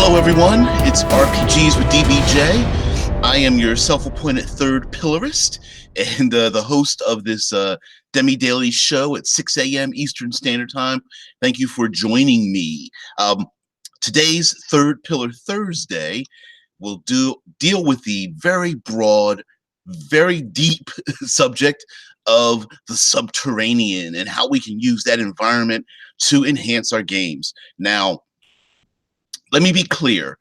Hello, everyone. It's RPGs with DBJ. I am your self-appointed third pillar-ist and the host of this demi-daily show at 6 a.m. Eastern Standard Time. Thank you for joining me. Today's Third Pillar Thursday will deal with the very broad, very deep subject of the Subterranean and how we can use that environment to enhance our games. Now, let me be clear.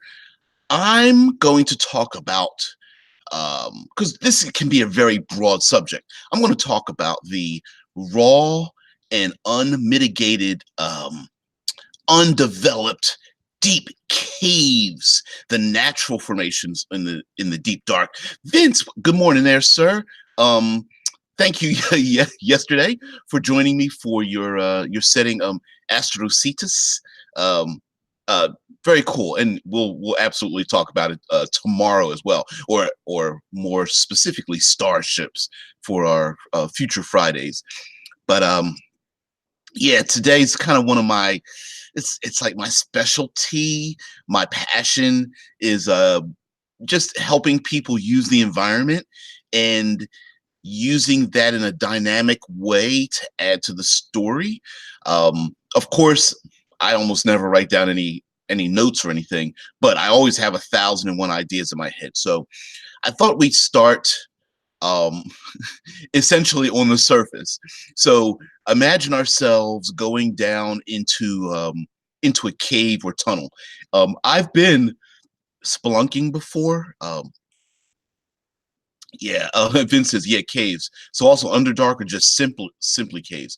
I'm going to talk about, because this can be a very broad subject, I'm going to talk about the raw and unmitigated, undeveloped deep caves, the natural formations in the deep dark. Vince, good morning there, sir. Thank you yesterday for joining me for your setting, Astrocetus. Very cool, and we'll absolutely talk about it tomorrow as well, or more specifically, starships for our future Fridays. But yeah, today's kind of one of my, it's like my specialty. My passion is just helping people use the environment and using that in a dynamic way to add to the story. Of course, I almost never write down any notes or anything, but I always have 1,001 ideas in my head. So I thought we'd start essentially on the surface. So imagine ourselves going down into a cave or tunnel. I've been spelunking before. Yeah, Vince says, yeah, caves. So also Underdark or just simply caves.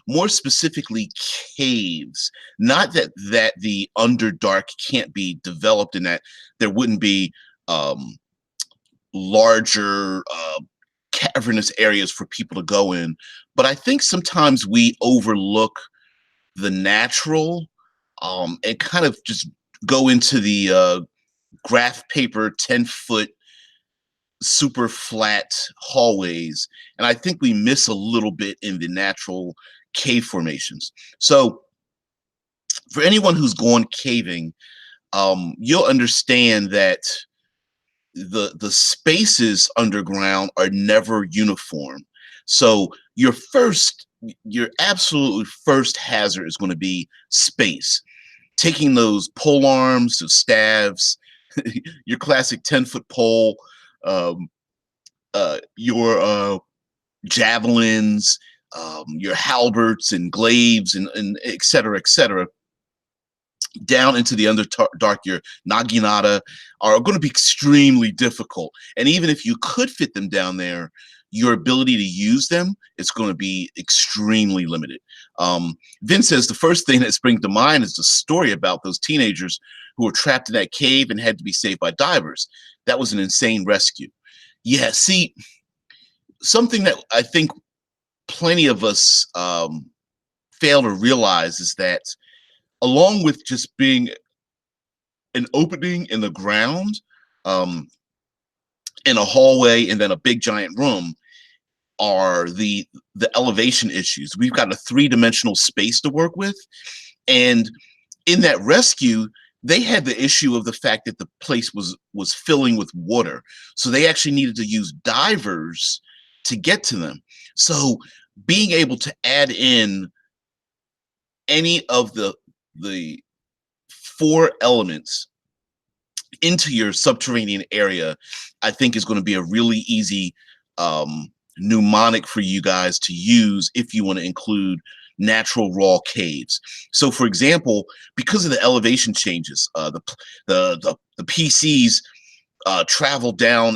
More specifically, caves. Not that the Underdark can't be developed in that there wouldn't be larger cavernous areas for people to go in. But I think sometimes we overlook the natural and kind of just go into the graph paper 10-foot super flat hallways, and I think we miss a little bit in the natural cave formations. So for anyone who's gone caving, you'll understand that the spaces underground are never uniform. So your absolutely first hazard is going to be space. Taking those pole arms, those staves, your classic 10-foot pole, your javelins, your halberds and glaives, and et cetera, down into the Underdark, your naginata, are going to be extremely difficult. And even if you could fit them down there, your ability to use them is going to be extremely limited. Vince says the first thing that springs to mind is the story about those teenagers who were trapped in that cave and had to be saved by divers. That was an insane rescue. Yeah, see, something that I think plenty of us fail to realize is that along with just being an opening in the ground, in a hallway and then a big giant room, are the elevation issues. We've got a 3-dimensional space to work with, and in that rescue, they had the issue of the fact that the place was filling with water, so they actually needed to use divers to get to them. So being able to add in any of the 4 elements into your subterranean area, I think is going to be a really easy mnemonic for you guys to use if you want to include natural raw caves. So for example, because of the elevation changes, the PCs travel down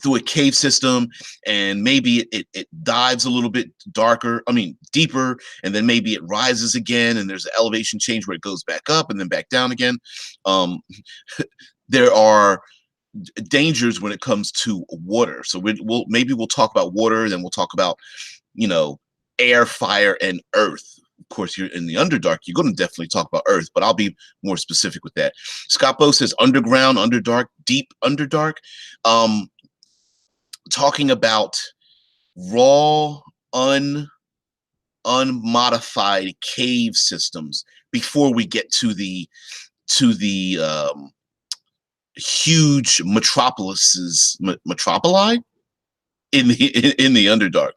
through a cave system, and maybe it dives a little bit deeper, and then maybe it rises again, and there's an elevation change where it goes back up and then back down again. There are dangers when it comes to water. So we'll talk about water, then we'll talk about, air, fire, and earth. Of course, you're in the Underdark, you're going to definitely talk about earth, but I'll be more specific with that. Scott Bo says underground, Underdark, deep Underdark. Talking about raw, unmodified cave systems before we get to the to the huge metropoli in the Underdark.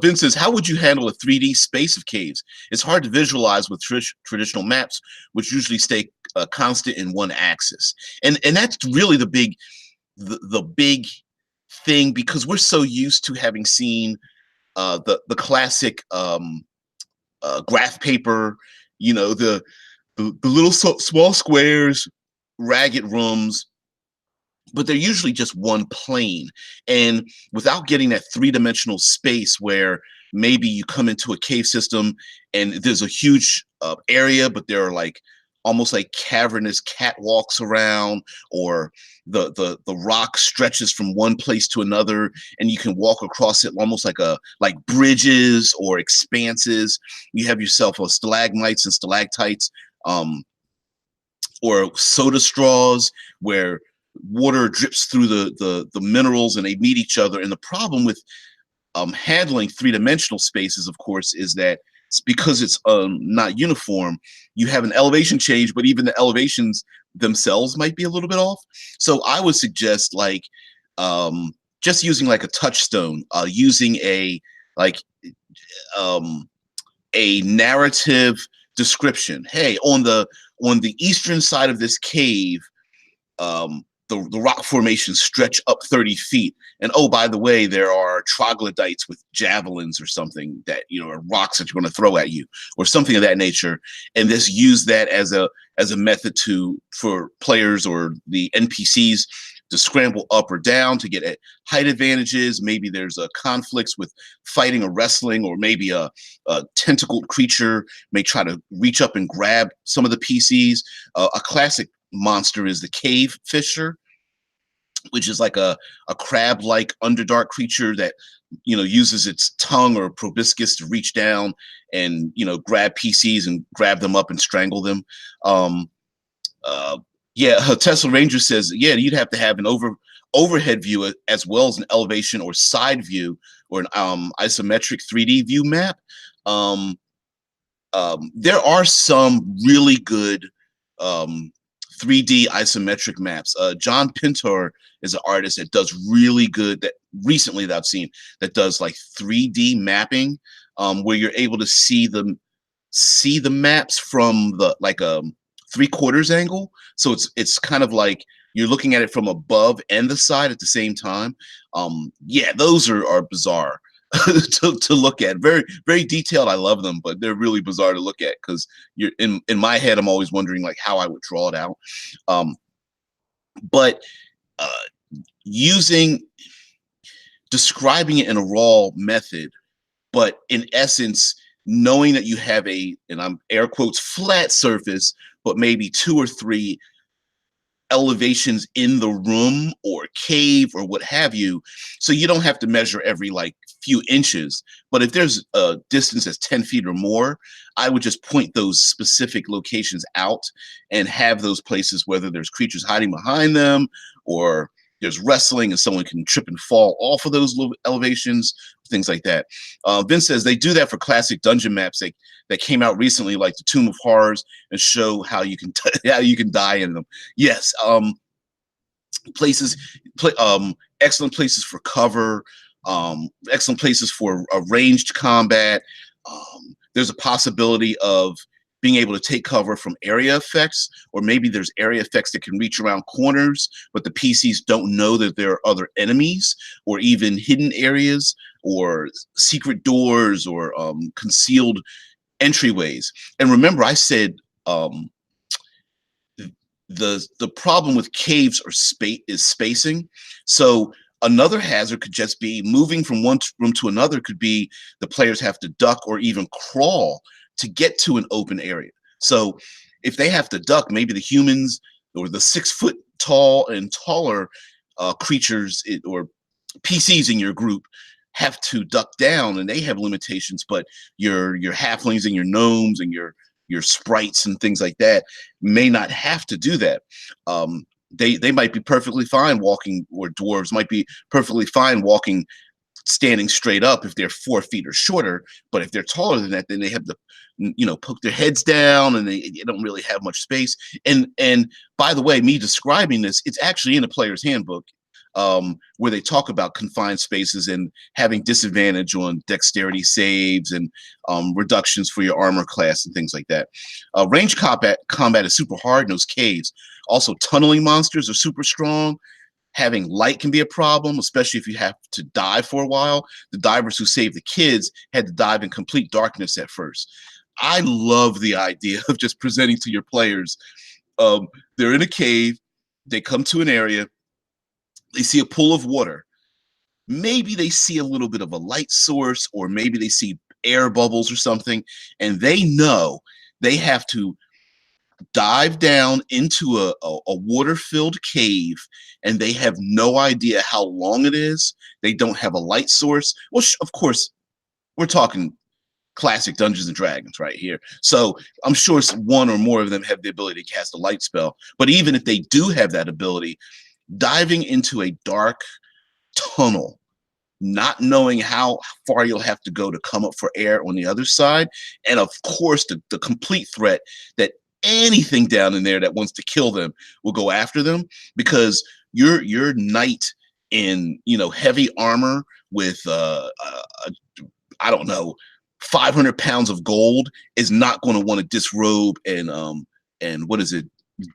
Vince says, how would you handle a 3D space of caves? It's hard to visualize with traditional maps, which usually stay constant in one axis. And that's really the big thing, because we're so used to having seen the classic graph paper, the little small squares, ragged rooms, but they're usually just one plane. And without getting that three-dimensional space where maybe you come into a cave system and there's a huge area, but there are like almost like cavernous catwalks around, or the rock stretches from one place to another and you can walk across it almost like bridges or expanses. You have yourself a stalagmites and stalactites, or soda straws where water drips through the minerals and they meet each other. And the problem with handling three-dimensional spaces, of course, is that because it's not uniform, you have an elevation change, but even the elevations themselves might be a little bit off. So I would suggest just using like a touchstone, using a narrative description. Hey, on the eastern side of this cave, the rock formations stretch up 30 feet. And oh, by the way, there are troglodytes with javelins or something that, are rocks that you're going to throw at you or something of that nature. And this use that as a method for players or the NPCs to scramble up or down to get at height advantages. Maybe there's a conflicts with fighting or wrestling, or maybe a tentacled creature may try to reach up and grab some of the PCs. A classic monster is the cave fisher, which is like a crab-like Underdark creature that uses its tongue or proboscis to reach down and grab PCs and grab them up and strangle them. Tesla Ranger says, yeah, you'd have to have an overhead view as well as an elevation or side view, or an isometric 3D view map. There are some really good 3D isometric maps. John Pintor is an artist that does really good, that recently that I've seen, that does like 3D mapping, where you're able to see the maps from the like a 3/4 angle. So it's kind of like you're looking at it from above and the side at the same time. Those are bizarre to look at. Very, very detailed. I love them, but they're really bizarre to look at because you're in my head. I'm always wondering like how I would draw it out. But describing it in a raw method, but in essence, knowing that you have and I'm air quotes, flat surface, but maybe 2 or 3 elevations in the room or cave or what have you. So you don't have to measure every few inches, but if there's a distance that's 10 feet or more, I would just point those specific locations out and have those places, whether there's creatures hiding behind them or there's wrestling and someone can trip and fall off of those elevations, things like that. Vince says they do that for classic dungeon maps that came out recently, like the Tomb of Horrors, and show how you can die in them. Yes, excellent places for cover, excellent places for ranged combat. There's a possibility of being able to take cover from area effects, or maybe there's area effects that can reach around corners, but the PCs don't know that there are other enemies, or even hidden areas, or secret doors, or concealed entryways. And remember, I said the problem with caves is spacing. So another hazard could just be moving from one room to another. Could be the players have to duck or even crawl to get to an open area. So if they have to duck, maybe the humans or the 6 foot tall and taller creatures or PCs in your group have to duck down, and they have limitations, but your halflings and your gnomes and your sprites and things like that may not have to do that. They might be perfectly fine walking, or dwarves might be perfectly fine walking, standing straight up if they're 4 feet or shorter. But if they're taller than that, then they have poke their heads down, and they don't really have much space. And by the way, me describing this, it's actually in the player's handbook, where they talk about confined spaces and having disadvantage on dexterity saves and reductions for your armor class and things like that. Range combat is super hard in those caves. Also, tunneling monsters are super strong. Having light can be a problem, especially if you have to dive for a while. The divers who saved the kids had to dive in complete darkness at first. I love the idea of just presenting to your players. They're in a cave, they come to an area, they see a pool of water. Maybe they see a little bit of a light source, or maybe they see air bubbles or something, and they know they have to dive down into a water-filled cave, and they have no idea how long it is. They don't have a light source. Well, of course, we're talking classic Dungeons and Dragons right here. So I'm sure one or more of them have the ability to cast a light spell. But even if they do have that ability, diving into a dark tunnel, not knowing how far you'll have to go to come up for air on the other side, and of course the complete threat that anything down in there that wants to kill them will go after them, because your knight in heavy armor with I don't know, 500 pounds of gold is not going to want to disrobe and what is it,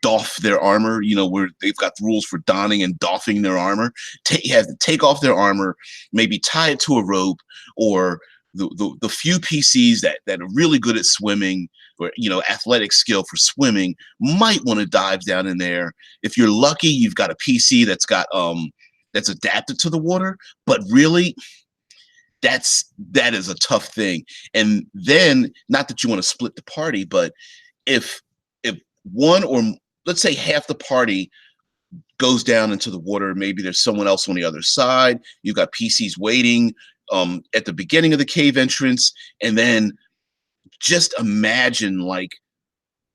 doff their armor, where they've got rules for donning and doffing their armor. You have to take off their armor, maybe tie it to a rope, or the few PCs that are really good at swimming, or athletic skill for swimming, might want to dive down in there. If you're lucky, you've got a PC that's adapted to the water, but really that is a tough thing. And then, not that you want to split the party, but if one, or let's say half the party goes down into the water, maybe there's someone else on the other side, you've got PCs waiting at the beginning of the cave entrance, and then just imagine like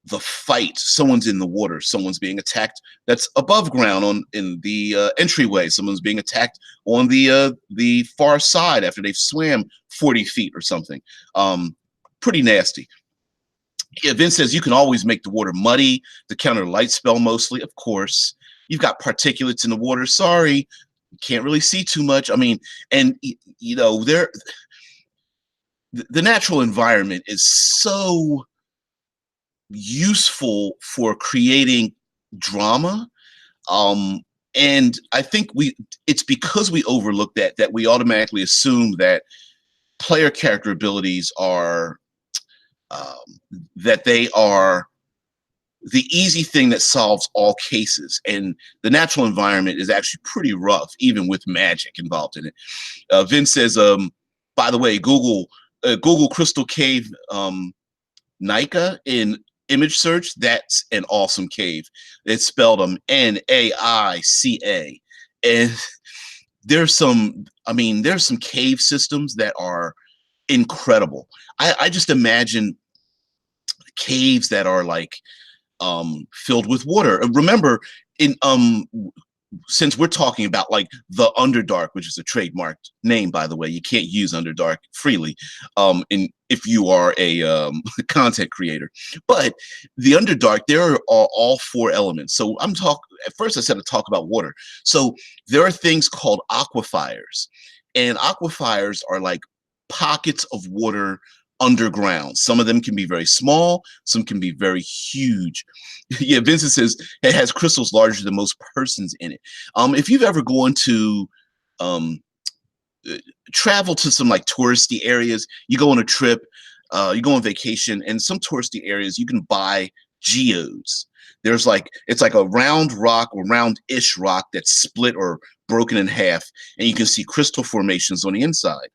the fight. Someone's in the water, someone's being attacked that's above ground in the entryway, someone's being attacked on the far side after they've swam 40 feet or something. Pretty nasty. Yeah, Vince says you can always make the water muddy to counter light spell mostly. Of course, you've got particulates in the water. Sorry, you can't really see too much. I mean, and the natural environment is so useful for creating drama. And I think it's because we overlook that we automatically assume that player character abilities are that they are the easy thing that solves all cases, and the natural environment is actually pretty rough, even with magic involved in it. Vince says, by the way, Google Crystal Cave Nika in image search. That's an awesome cave. It's spelled Naica, and there's some cave systems that are incredible. I just imagine caves that are like filled with water. Remember, in since we're talking about like the Underdark, which is a trademarked name, by the way, you can't use Underdark freely if you are a content creator. But the Underdark, there are all four elements. So at first I said to talk about water. So there are things called aquifers, and aquifers are like pockets of water underground. Some of them can be very small, some can be very huge. Yeah, Vincent says it has crystals larger than most persons in it. If you've ever gone to travel to some like touristy areas, you go on a trip, you go on vacation, and some touristy areas you can buy geodes. It's like a round rock or round-ish rock that's split or broken in half, and you can see crystal formations on the inside.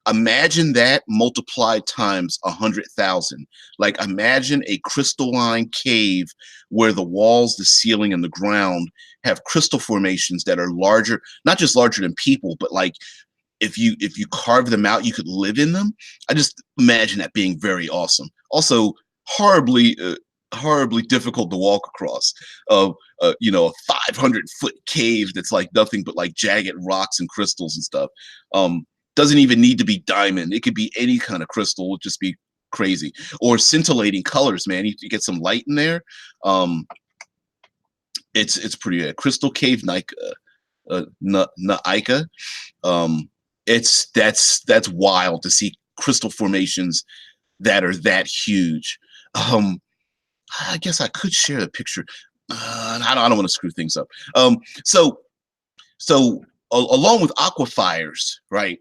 Imagine that multiplied times 100,000. Like, imagine a crystalline cave where the walls, the ceiling, and the ground have crystal formations that are larger, not just larger than people, but like if you carve them out, you could live in them. I just imagine that being very awesome. Also, horribly difficult to walk across. A 500-foot cave that's like nothing but like jagged rocks and crystals and stuff. Doesn't even need to be diamond. It could be any kind of crystal. It'll just be crazy. Or scintillating colors, man. You get some light in there. It's pretty. Crystal Cave Naika. That's wild to see crystal formations that are that huge. I guess I could share the picture. I don't want to screw things up. So along with aquifers, right?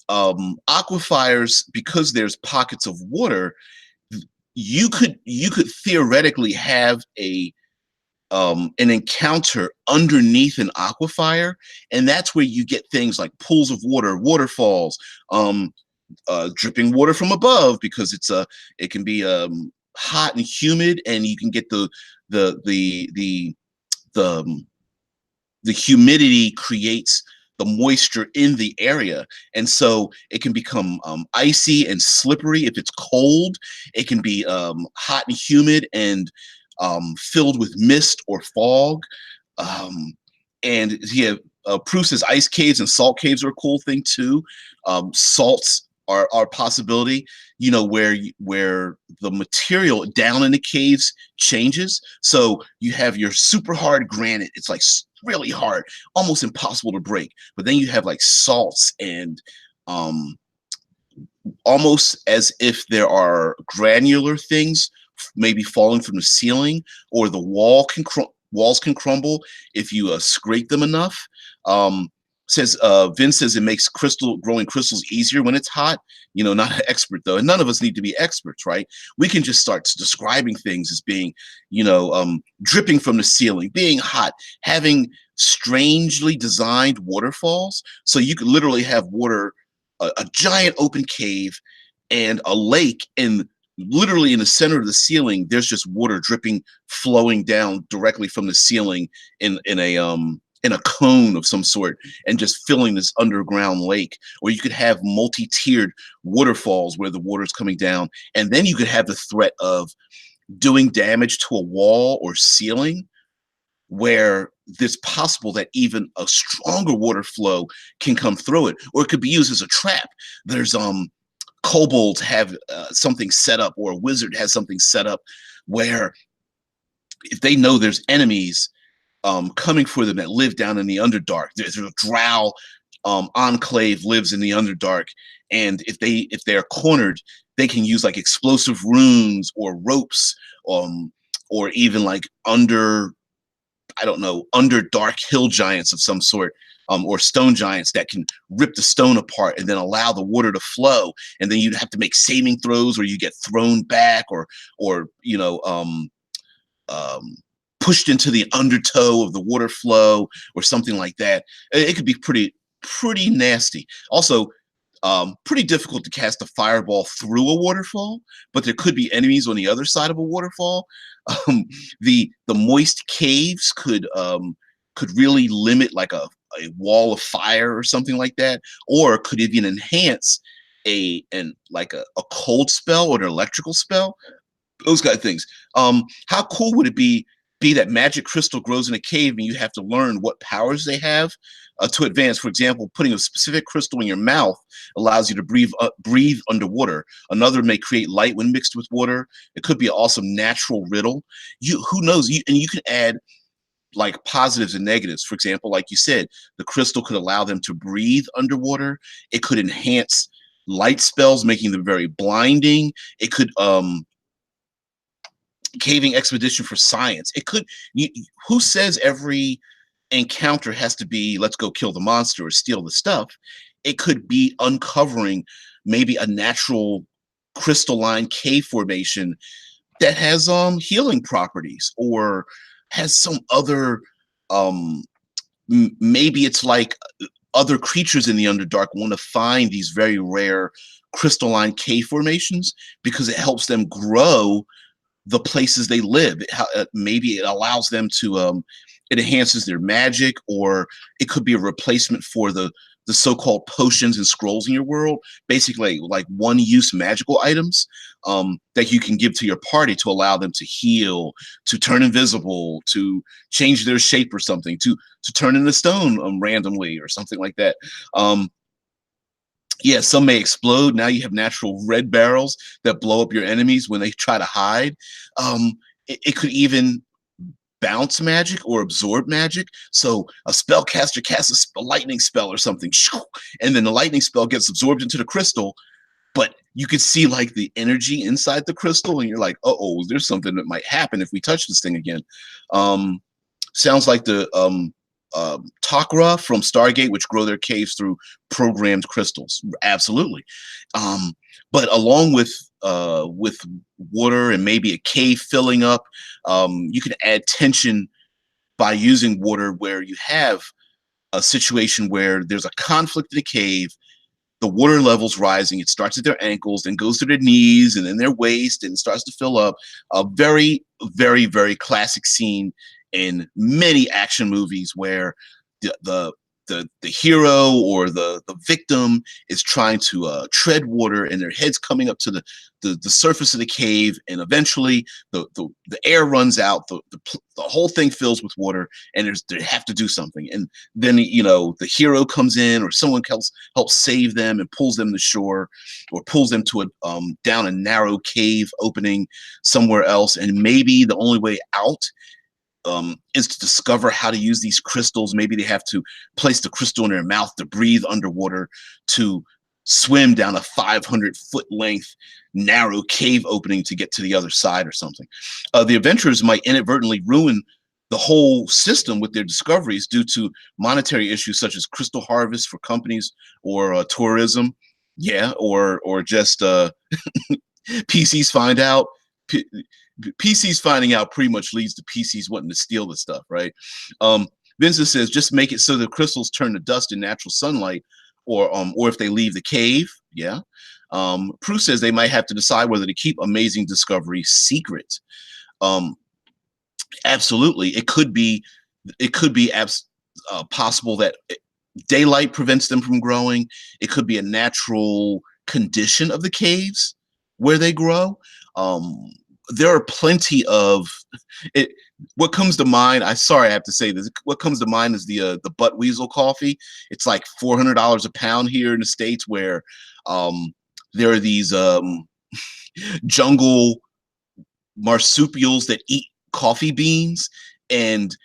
Aquifers, because there's pockets of water, you could theoretically have an encounter underneath an aquifer, and that's where you get things like pools of water, waterfalls, dripping water from above, because it can be hot and humid, and you can get the the humidity creates the moisture in the area, and so it can become icy and slippery if it's cold. It can be hot and humid and filled with mist or fog. And yeah, Proust says ice caves and salt caves are a cool thing too. Salts are a possibility, where the material down in the caves changes. So you have your super hard granite. It's like really hard, almost impossible to break. But then you have like salts and almost as if there are granular things maybe falling from the ceiling, or the walls can crumble if you scrape them enough. Vince says it makes growing crystals easier when it's hot. Not an expert though, and none of us need to be experts, right? We can just start describing things as being, dripping from the ceiling, being hot, having strangely designed waterfalls. So you could literally have water, a giant open cave, and a lake, and literally in the center of the ceiling, there's just water dripping, flowing down directly from the ceiling in a cone of some sort, and just filling this underground lake. Or you could have multi-tiered waterfalls where the water is coming down, and then you could have the threat of doing damage to a wall or ceiling, where it's possible that even a stronger water flow can come through it, or it could be used as a trap. There's kobolds have something set up, or a wizard has something set up, where if they know there's enemies coming for them that live down in the Underdark, there's a drow enclave lives in the Underdark, and if they're cornered, they can use like explosive runes or ropes, or even like Underdark hill giants of some sort, or stone giants that can rip the stone apart and then allow the water to flow. And then you'd have to make saving throws, or you get thrown back, or pushed into the undertow of the water flow, or something like that. It could be pretty nasty. Also, pretty difficult to cast a fireball through a waterfall, but there could be enemies on the other side of a waterfall. The moist caves could really limit like a wall of fire or something like that, or could even enhance a cold spell or an electrical spell. Those kind of things. How cool would it be that magic crystal grows in a cave, and you have to learn what powers they have to advance? For example, putting a specific crystal in your mouth allows you to breathe underwater. Another may create light when mixed with water. It could be an awesome natural riddle. Who knows? And you can add like positives and negatives. For example, like you said, the crystal could allow them to breathe underwater. It could enhance light spells, making them very blinding. It could caving expedition for science. It could. Who says every encounter has to be let's go kill the monster or steal the stuff? It could be uncovering maybe a natural crystalline cave formation that has healing properties, or has some other maybe it's like other creatures in the Underdark want to find these very rare crystalline cave formations because it helps them grow the places they live. Maybe it allows them to it enhances their magic, or it could be a replacement for the so-called potions and scrolls in your world, basically like one-use magical items that you can give to your party to allow them to heal, to turn invisible, to change their shape or something, to turn into stone randomly or something like that. Yeah, some may explode. Now you have natural red barrels that blow up your enemies when they try to hide. It could even bounce magic or absorb magic. So a spellcaster casts a lightning spell or something, and then the lightning spell gets absorbed into the crystal, but you could see like the energy inside the crystal, and you're like, oh, there's something that might happen if we touch this thing again. Um, Sounds like the Takra from Stargate, which grow their caves through programmed crystals. Absolutely. Um, but along with water and maybe a cave filling up, you can add tension by using water where you have a situation where there's a conflict in a cave, the water level's rising. It starts at their ankles, then goes to their knees, and then their waist, and starts to fill up. A very, very, very classic scene in many action movies where the the the hero or the victim is trying to tread water, and their head's coming up to the surface of the cave, and eventually the air runs out, the whole thing fills with water, and they have to do something, and then the hero comes in, or someone else helps save them and pulls them to shore, or pulls them to a down a narrow cave opening somewhere else, and maybe the only way out is to discover how to use these crystals. Maybe they have to place the crystal in their mouth to breathe underwater, to swim down a 500-foot length narrow cave opening to get to the other side or something. The adventurers might inadvertently ruin the whole system with their discoveries due to monetary issues such as crystal harvest for companies, or tourism. Yeah, or just PCs find out. PCs finding out pretty much leads to PCs wanting to steal the stuff, right? Vincent says just make it so the crystals turn to dust in natural sunlight, or if they leave the cave. Yeah. Prue says they might have to decide whether to keep amazing discovery secret. Um, Absolutely, it could be possible that daylight prevents them from growing. It could be a natural condition of the caves where they grow. Um, there are plenty of it. What comes to mind? I have to say this. What comes to mind is the butt weasel coffee. It's like $400 a pound here in the States, where there are these jungle marsupials that eat coffee beans, and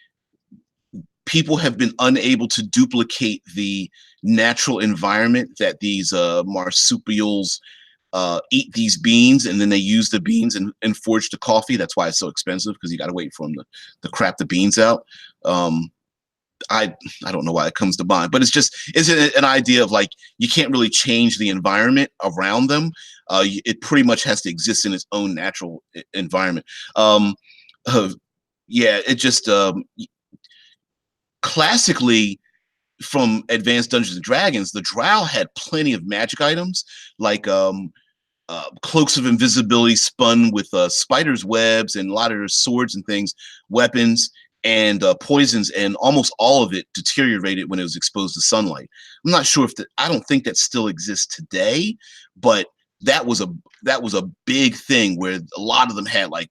people have been unable to duplicate the natural environment that these marsupials eat these beans, and then they use the beans and forge the coffee. That's why it's so expensive, because you got to wait for them to crap the beans out. Um, I don't know why it comes to mind, but it's an idea of like you can't really change the environment around them. It pretty much has to exist in its own natural environment. Uh, yeah, it just classically from Advanced Dungeons and Dragons, the Drow had plenty of magic items like cloaks of invisibility spun with spiders' webs, and a lot of their swords and things, weapons, and poisons, and almost all of it deteriorated when it was exposed to sunlight. I'm not sure if I don't think that still exists today, but that was a big thing where a lot of them had like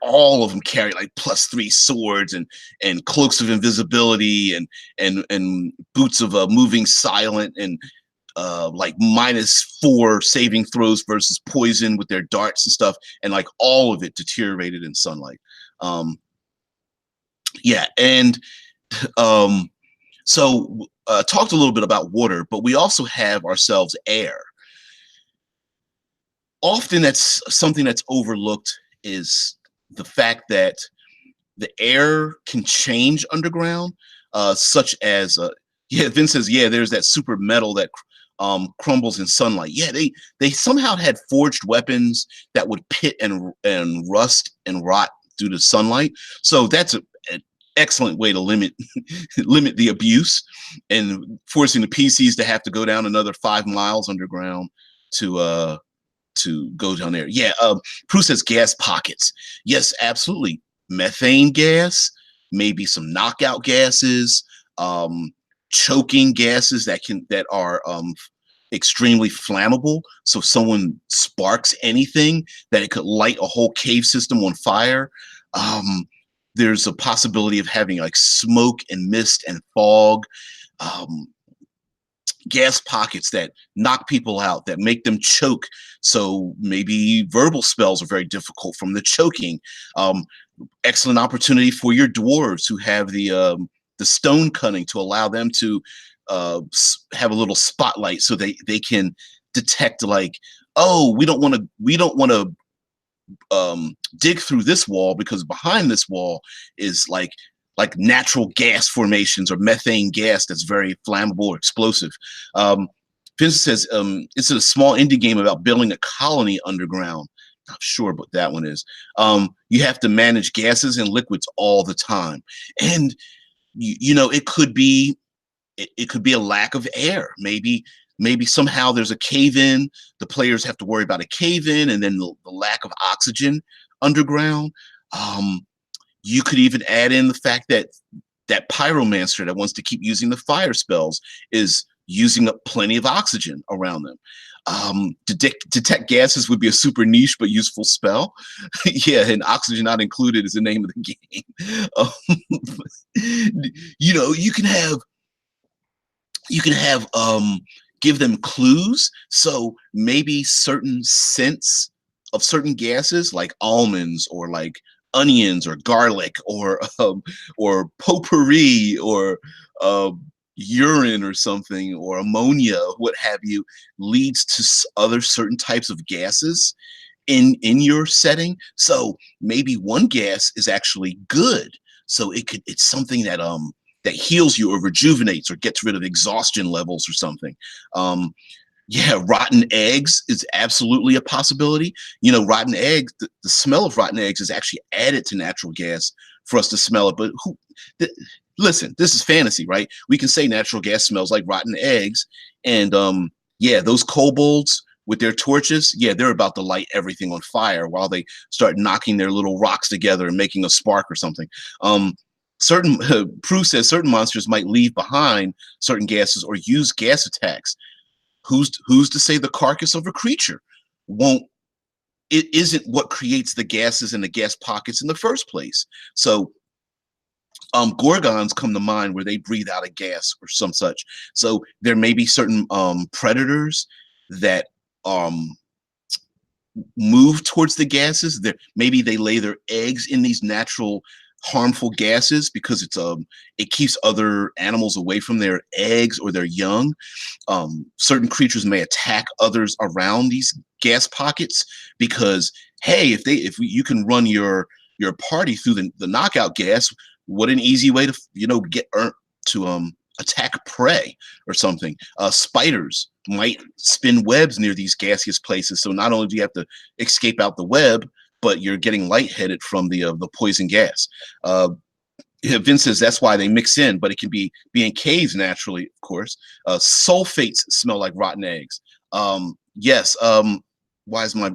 all of them carry like +3 swords, and cloaks of invisibility, and boots of moving silent, and like -4 saving throws versus poison with their darts and stuff, and like all of it deteriorated in sunlight. Yeah, and um, so talked a little bit about water, but we also have ourselves air. Often that's something that's overlooked, is the fact that the air can change underground, such as yeah, Vince says, yeah, there's that super metal that crumbles in sunlight. Yeah, they somehow had forged weapons that would pit and rust and rot due to sunlight. So that's an excellent way to limit limit the abuse, and forcing the PCs to have to go down another 5 miles underground to go down there. Yeah, Prue says gas pockets. Yes, absolutely. Methane gas, maybe some knockout gases, choking gases that are extremely flammable. So if someone sparks anything, that it could light a whole cave system on fire. Um, there's a possibility of having like smoke and mist and fog. Um, gas pockets that knock people out, that make them choke. So maybe verbal spells are very difficult from the choking. Excellent opportunity for your dwarves who have the stone cutting to allow them to have a little spotlight so they can detect, like, oh, we don't want to dig through this wall because behind this wall is like natural gas formations or methane gas that's very flammable or explosive. Vincent says it's a small indie game about building a colony underground. Not sure what that one is. You have to manage gases and liquids all the time, and you know it could be a lack of air. Maybe somehow there's a cave in. The players have to worry about a cave in, and then the lack of oxygen underground. You could even add in the fact that that pyromancer that wants to keep using the fire spells is using up plenty of oxygen around them. Detect gases would be a super niche but useful spell. Yeah, and oxygen not included is the name of the game. You know, you can have give them clues. So maybe certain scents of certain gases like almonds or like onions or garlic or potpourri or urine or something or ammonia, what have you, leads to other certain types of gases in your setting. So maybe one gas is actually good. So it's something that heals you or rejuvenates or gets rid of exhaustion levels or something. Yeah, rotten eggs is absolutely a possibility. You know, rotten eggs, the smell of rotten eggs is actually added to natural gas for us to smell it. But listen, this is fantasy, right? We can say natural gas smells like rotten eggs. And yeah, those kobolds with their torches, yeah, they're about to light everything on fire while they start knocking their little rocks together and making a spark or something. Certain Prue says certain monsters might leave behind certain gases or use gas attacks. Who's to say the carcass of a creature won't it isn't what creates the gases and the gas pockets in the first place? So gorgons come to mind where they breathe out a gas or some such. So there may be certain predators that move towards the gases. Maybe they lay their eggs in these natural harmful gases because it keeps other animals away from their eggs or their young. Certain creatures may attack others around these gas pockets because, hey, if you can run your party through the knockout gas, what an easy way to get to attack prey or something. Spiders might spin webs near these gaseous places, so not only do you have to escape out the web, but you're getting lightheaded from the poison gas. Vince says that's why they mix in, but it can be in caves naturally, of course. Sulfates smell like rotten eggs. Yes. Why is my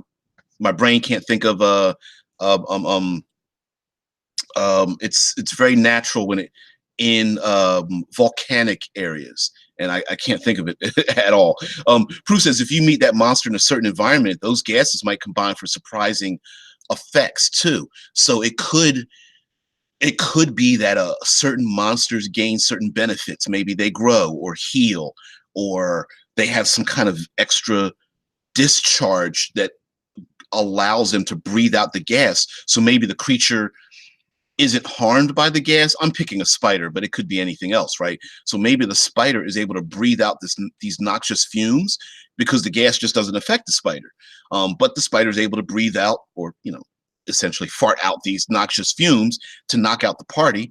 brain can't think of it's very natural when it in volcanic areas, and I can't think of it at all. Prue says if you meet that monster in a certain environment, those gases might combine for surprising effects too. So it could be that certain monsters gain certain benefits. Maybe they grow or heal, or they have some kind of extra discharge that allows them to breathe out the gas. So maybe the creature isn't harmed by the gas. I'm picking a spider, but it could be anything else, right? So maybe the spider is able to breathe out these noxious fumes because the gas just doesn't affect the spider. But the spider is able to breathe out, or essentially fart out these noxious fumes to knock out the party.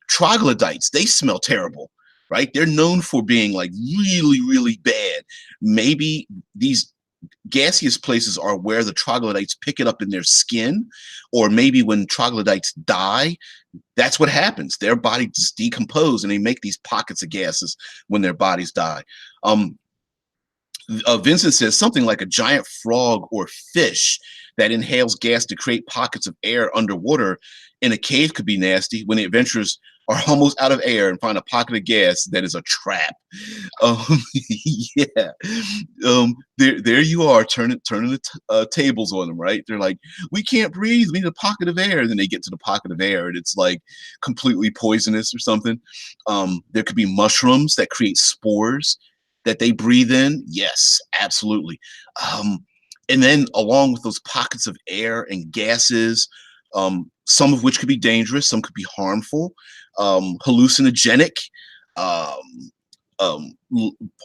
Troglodytes, they smell terrible, right? They're known for being like really, really bad. Maybe these gaseous places are where the troglodytes pick it up in their skin, or maybe when troglodytes die, that's what happens. Their body just decompose and they make these pockets of gases when their bodies die. Vincent says something like a giant frog or fish that inhales gas to create pockets of air underwater in a cave could be nasty when the adventurers are almost out of air and find a pocket of gas that is a trap. Yeah. There you are turning the tables on them, right? They're like, we can't breathe, we need a pocket of air. And then they get to the pocket of air and it's like completely poisonous or something. There could be mushrooms that create spores that they breathe in? Yes, absolutely. Um, and then along with those pockets of air and gases, some of which could be dangerous, some could be harmful, hallucinogenic, um, um,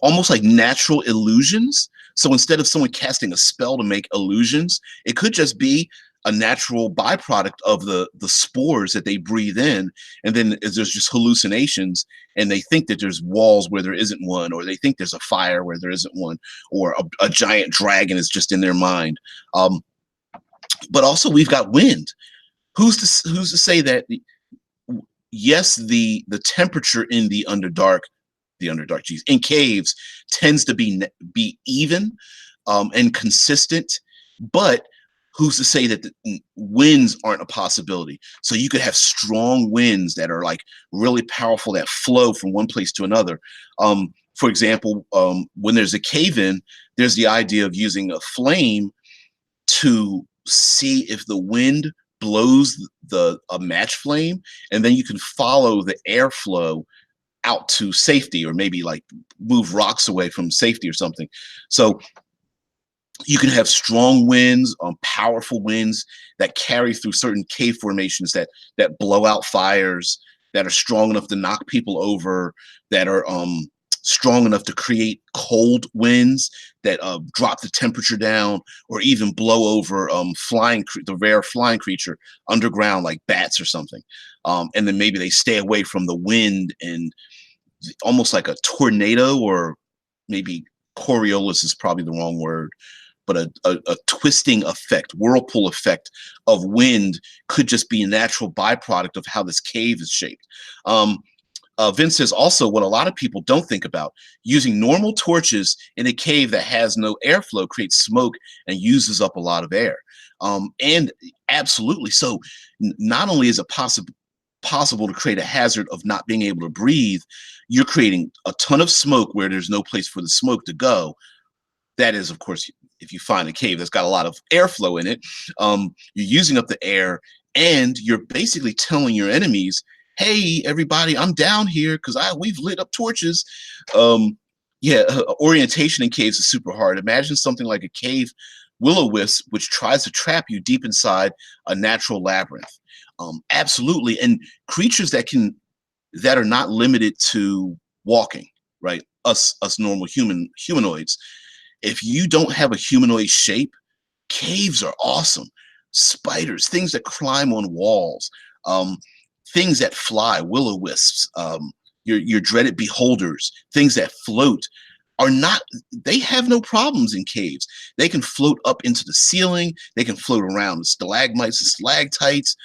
almost like natural illusions. So instead of someone casting a spell to make illusions, it could just be a natural byproduct of the spores that they breathe in, and then there's just hallucinations, and they think that there's walls where there isn't one, or they think there's a fire where there isn't one, or a giant dragon is just in their mind. Um, but also we've got wind. Who's to say that yes, the temperature in the underdark, geez, in caves tends to be even and consistent, but who's to say that the winds aren't a possibility? So you could have strong winds that are like really powerful that flow from one place to another. For example, when there's a cave in, there's the idea of using a flame to see if the wind blows a match flame, and then you can follow the airflow out to safety, or maybe like move rocks away from safety or something. So you can have strong winds, powerful winds that carry through certain cave formations that blow out fires, that are strong enough to knock people over, that are strong enough to create cold winds that drop the temperature down, or even blow over the rare flying creature underground, like bats or something. And then maybe they stay away from the wind, and almost like a tornado, or maybe Coriolis is probably the wrong word, but a twisting effect, whirlpool effect of wind could just be a natural byproduct of how this cave is shaped. Vince says also, what a lot of people don't think about, using normal torches in a cave that has no airflow creates smoke and uses up a lot of air. And absolutely, so not only is it possible to create a hazard of not being able to breathe, you're creating a ton of smoke where there's no place for the smoke to go. That is, of course, if you find a cave that's got a lot of airflow in it, you're using up the air, and you're basically telling your enemies, "Hey, everybody, I'm down here because we've lit up torches." Yeah, orientation in caves is super hard. Imagine something like a cave will-o-wisp, which tries to trap you deep inside a natural labyrinth. Absolutely, and creatures that are not limited to walking, right? Us normal humanoids. If you don't have a humanoid shape, caves are awesome. Spiders, things that climb on walls, things that fly, will-o-wisps, your dreaded beholders, things that float are not, they have no problems in caves. They can float up into the ceiling. They can float around stalagmites and stalactites.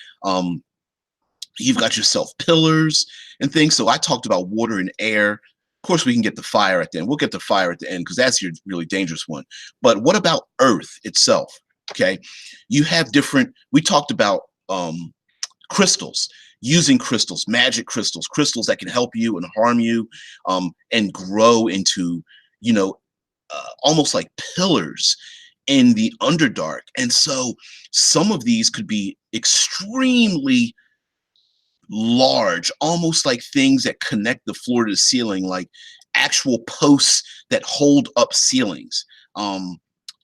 You've got yourself pillars and things. So I talked about water and air. Of course, we can get the fire at the end. We'll get the fire at the end because that's your really dangerous one. But what about earth itself? Okay, you have we talked about crystals, using crystals, magic crystals, crystals that can help you and harm you, and grow into, almost like pillars in the Underdark. And so some of these could be extremely large, almost like things that connect the floor to the ceiling, like actual posts that hold up ceilings,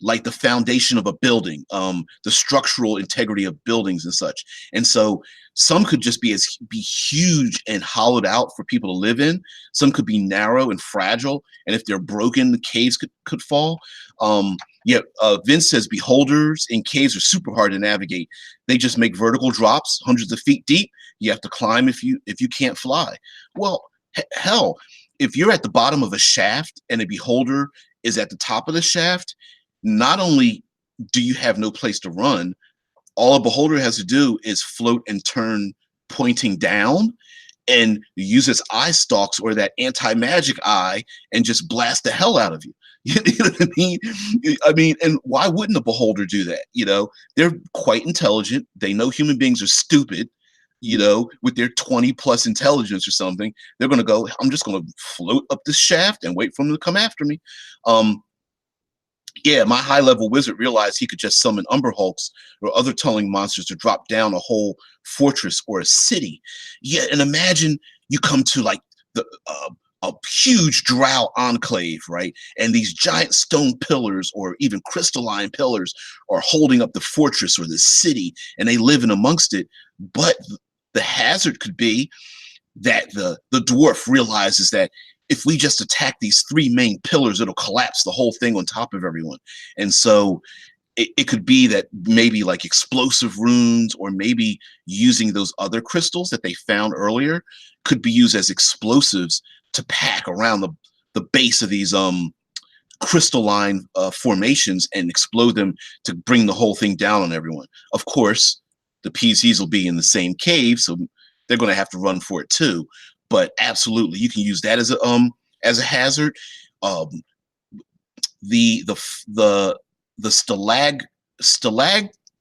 like the foundation of a building, the structural integrity of buildings and such. And so some could just be huge and hollowed out for people to live in. Some could be narrow and fragile, and if they're broken, the caves could fall. Yeah, Vince says beholders in caves are super hard to navigate. They just make vertical drops, hundreds of feet deep. You have to climb if you can't fly. Well, hell, if you're at the bottom of a shaft and a beholder is at the top of the shaft, not only do you have no place to run, all a beholder has to do is float and turn pointing down, and use its eye stalks or that anti-magic eye and just blast the hell out of you. You know what I mean? And why wouldn't a beholder do that? They're quite intelligent. They know human beings are stupid, with their 20 plus intelligence or something. They're going to go, I'm just going to float up this shaft and wait for them to come after me. Yeah, my high level wizard realized he could just summon Umber Hulks or other tunneling monsters to drop down a whole fortress or a city. Yeah, and imagine you come to like a huge drow enclave, right? And these giant stone pillars or even crystalline pillars are holding up the fortress or the city, and they live in amongst it. But the hazard could be that the dwarf realizes that if we just attack these three main pillars, it'll collapse the whole thing on top of everyone. And so it could be that maybe like explosive runes or maybe using those other crystals that they found earlier could be used as explosives to pack around the base of these crystalline formations and explode them to bring the whole thing down on everyone. Of course, the PCs will be in the same cave, so they're going to have to run for it too. But absolutely, you can use that as a hazard. Um, the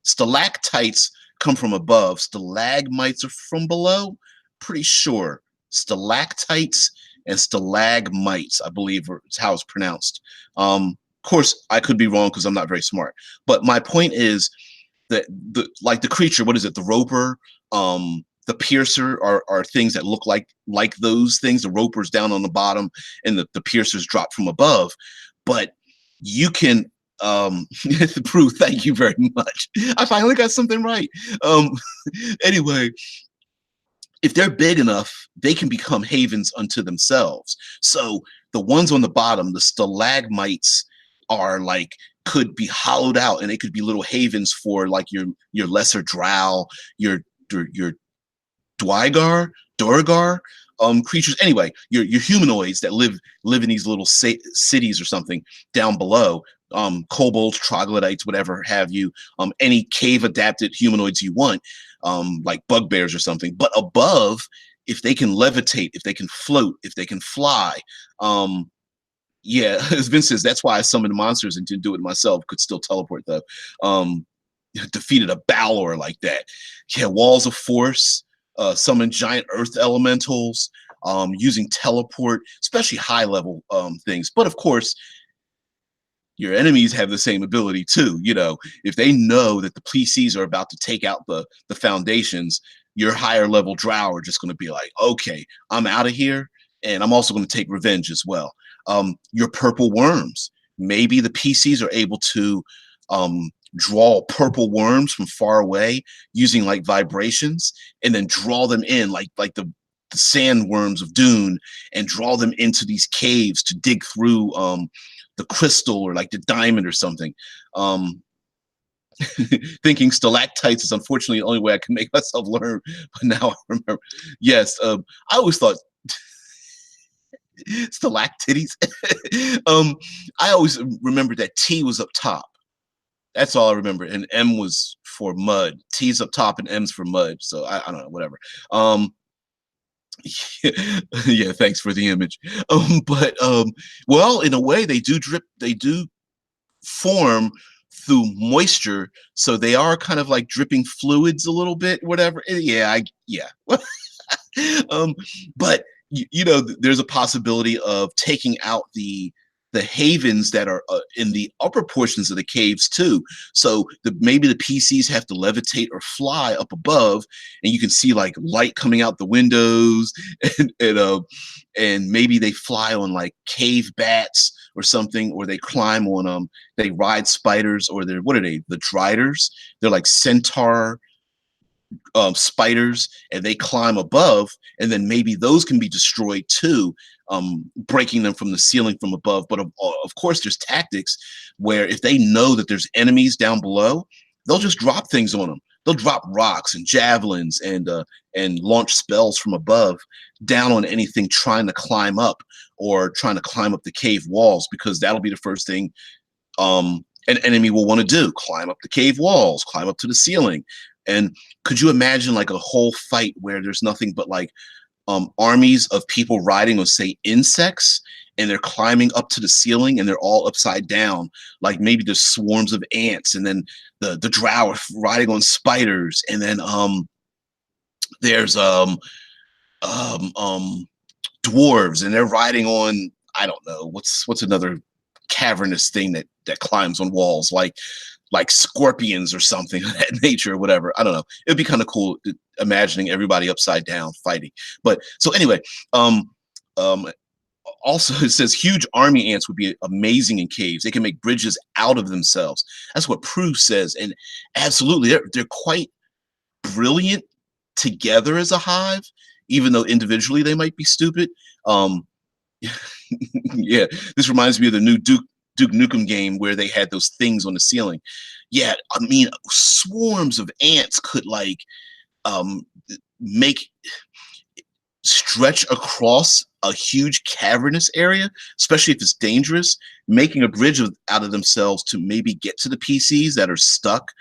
stalactites come from above. Stalagmites are from below. Pretty sure stalactites and stalagmites, I believe, is how it's pronounced. Of course, I could be wrong because I'm not very smart. But my point is that the creature, what is it? The roper, the piercer are things that look like those things. The roper's down on the bottom, and the piercers drop from above. But you can Prue, thank you very much. I finally got something right. Um, anyway, if they're big enough, they can become havens unto themselves. So the ones on the bottom, the stalagmites, are like could be hollowed out, and they could be little havens for like your lesser drow, your Duergar creatures. Anyway, your humanoids that live in these little cities or something down below. Kobolds, troglodytes, whatever have you. Any cave adapted humanoids you want, like bugbears or something. But above, if they can levitate, if they can float, if they can fly, yeah, as Vince says, that's why I summoned monsters and didn't do it myself. Could still teleport though. Defeated a Balor like that. Yeah, walls of force. Summon giant earth elementals, using teleport, especially high level things. But of course, your enemies have the same ability too. You know, if they know that the PCs are about to take out the foundations, your higher level drow are just going to be like, okay, I'm out of here, and I'm also going to take revenge as well. Your purple worms, maybe the PCs are able to draw purple worms from far away using like vibrations, and then draw them in like the sandworms of Dune, and draw them into these caves to dig through the crystal or like the diamond or something. Thinking stalactites is unfortunately the only way I can make myself learn, but now I remember. Yes, I always thought stalactites. I always remembered that T was up top. That's all I remember. And M was for mud. T's up top and M's for mud. So I don't know, whatever. Yeah, thanks for the image. But well, in a way, they do drip. They do form through moisture, so they are kind of like dripping fluids a little bit. Whatever. Yeah. um, but you know, there's a possibility of taking out the havens that are in the upper portions of the caves too. So maybe the PCs have to levitate or fly up above, and you can see like light coming out the windows, and maybe they fly on like cave bats or something, or they climb on they ride spiders, or they're, what are they? The driders. They're like centaur spiders, and they climb above, and then maybe those can be destroyed too, breaking them from the ceiling from above. But of course, there's tactics where if they know that there's enemies down below, they'll just drop things on them. They'll drop rocks and javelins and launch spells from above down on anything trying to climb up or trying to climb up the cave walls, because that'll be the first thing an enemy will want to do: climb up the cave walls, climb up to the ceiling. And could you imagine like a whole fight where there's nothing but like armies of people riding on, say, insects, and they're climbing up to the ceiling, and they're all upside down, like maybe there's swarms of ants, and then the drow are riding on spiders, and then there's dwarves, and they're riding on, I don't know, what's another cavernous thing that climbs on walls, like scorpions or something of that nature, or whatever. I don't know. It'd be kind of cool imagining everybody upside down fighting. But so anyway, Also, it says huge army ants would be amazing in caves. They can make bridges out of themselves. That's what Prue says, and absolutely, they're quite brilliant together as a hive, even though individually they might be stupid. Um, yeah, this reminds me of the new Duke Nukem game where they had those things on the ceiling. Yeah, I mean, swarms of ants could like um, make stretch across a huge cavernous area, especially if it's dangerous, making a bridge out of themselves to maybe get to the PCs that are stuck.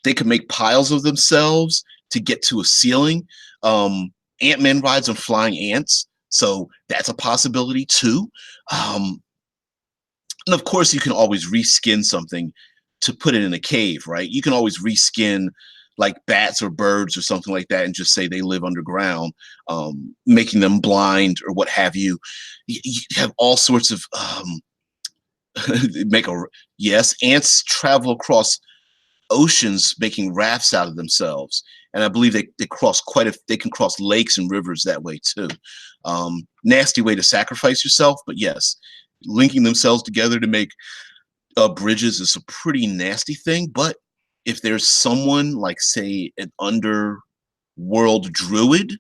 They could make piles of themselves to get to a ceiling. Ant-Man rides on flying ants, so that's a possibility too. Um, and of course, you can always reskin something to put it in a cave, right? You can always reskin like bats or birds or something like that and just say they live underground, making them blind or what have you. You have all sorts of make a yes. Ants travel across oceans making rafts out of themselves, and I believe they cross they can cross lakes and rivers that way too. Nasty way to sacrifice yourself, but yes, linking themselves together to make bridges is a pretty nasty thing. But if there's someone like, say, an underworld druid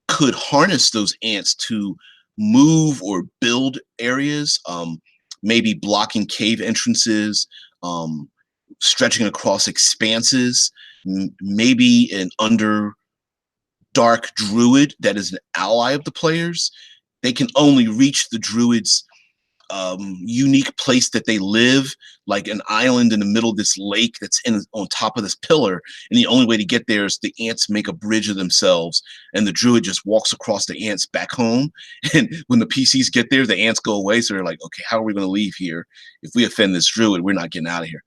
could harness those ants to move or build areas, maybe blocking cave entrances, um, stretching across expanses, maybe an underdark druid that is an ally of the players. They can only reach the druid's unique place that they live, like an island in the middle of this lake that's on top of this pillar. And the only way to get there is the ants make a bridge of themselves, and the druid just walks across the ants back home. And when the PCs get there, the ants go away. So they're like, okay, how are we going to leave here? If we offend this druid, we're not getting out of here.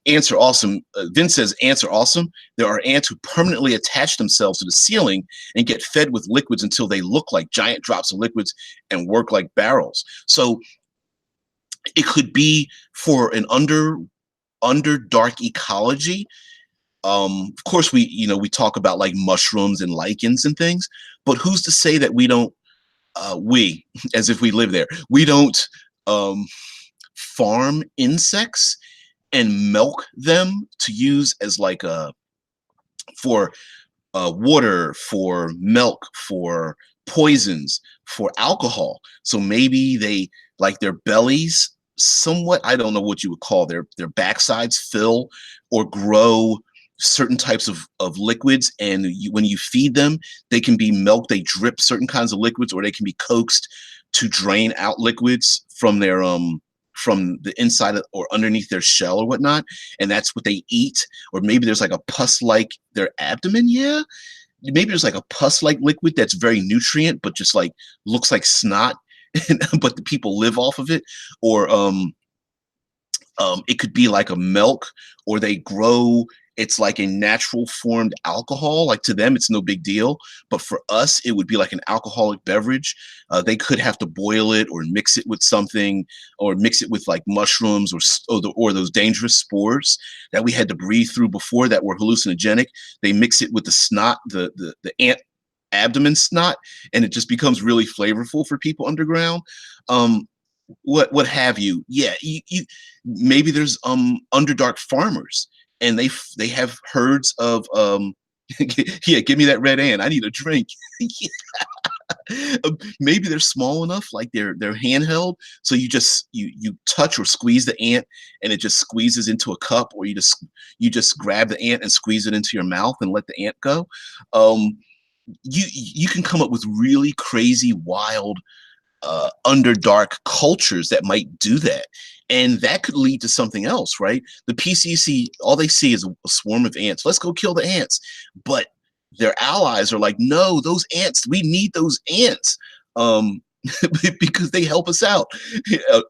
Ants are awesome. Vince says ants are awesome. There are ants who permanently attach themselves to the ceiling and get fed with liquids until they look like giant drops of liquids and work like barrels. So it could be for an underdark ecology. Of course, we talk about like mushrooms and lichens and things, but who's to say that we don't we as if we live there, we don't um, farm insects and milk them to use as like a for water, for milk, for poisons, for alcohol. So maybe they like their bellies somewhat, I don't know what you would call their backsides fill or grow certain types of liquids, and when you feed them, they can be milk, they drip certain kinds of liquids, or they can be coaxed to drain out liquids from the inside of, or underneath their shell or whatnot, and that's what they eat. Or maybe there's like a pus like their abdomen. Yeah, maybe there's like a pus like liquid that's very nutrient but just like looks like snot, but the people live off of it. Or it could be like a milk, or they grow, it's like a natural formed alcohol. Like to them, it's no big deal. But for us, it would be like an alcoholic beverage. They could have to boil it or mix it with something, or mix it with like mushrooms or those dangerous spores that we had to breathe through before that were hallucinogenic. They mix it with the snot, the ant abdomen snot, and it just becomes really flavorful for people underground. What have you. Yeah, you maybe there's underdark farmers, and they have herds of yeah, give me that red ant, I need a drink. Maybe they're small enough, like they're handheld, so you touch or squeeze the ant and it just squeezes into a cup, or you just grab the ant and squeeze it into your mouth and let the ant go. um you can come up with really crazy, wild underdark cultures that might do that. And that could lead to something else, right? The PCC, all they see is a swarm of ants. Let's go kill the ants. But their allies are like, no, those ants, we need those ants. Um, because they help us out.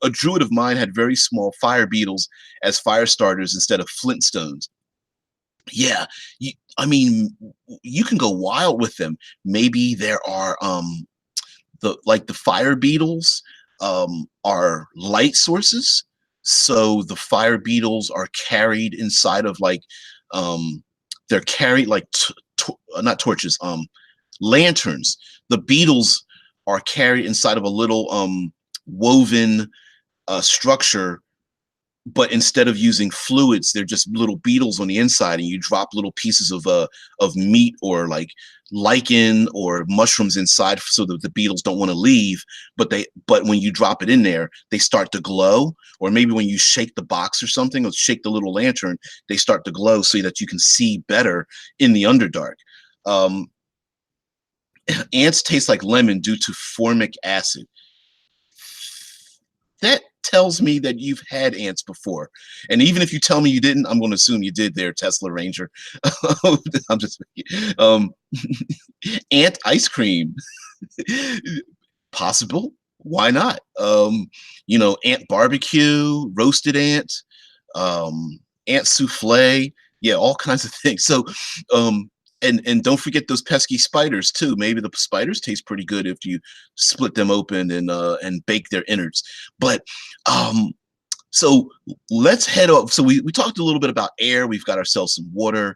A druid of mine had very small fire beetles as fire starters instead of flintstones. Yeah, I mean, you can go wild with them. Maybe there are the fire beetles are light sources, so the fire beetles are carried inside of like they're carried like not torches, lanterns. The beetles are carried inside of a little woven structure, but instead of using fluids, they're just little beetles on the inside, and you drop little pieces of meat or like lichen or mushrooms inside so that the beetles don't want to leave. But when you drop it in there, they start to glow. Or maybe when you shake the box or something, or shake the little lantern, they start to glow so that you can see better in the Underdark. Um, Ants taste like lemon due to formic acid. That tells me that you've had ants before. And even if you tell me you didn't, I'm going to assume you did there, Tesla Ranger. I'm just um, ant ice cream. Possible. Why not? Ant barbecue, roasted ant, ant souffle. Yeah, all kinds of things. So, um, and don't forget those pesky spiders too. Maybe the spiders taste pretty good if you split them open and bake their innards. But um, so let's head up. So we talked a little bit about air. We've got ourselves some water.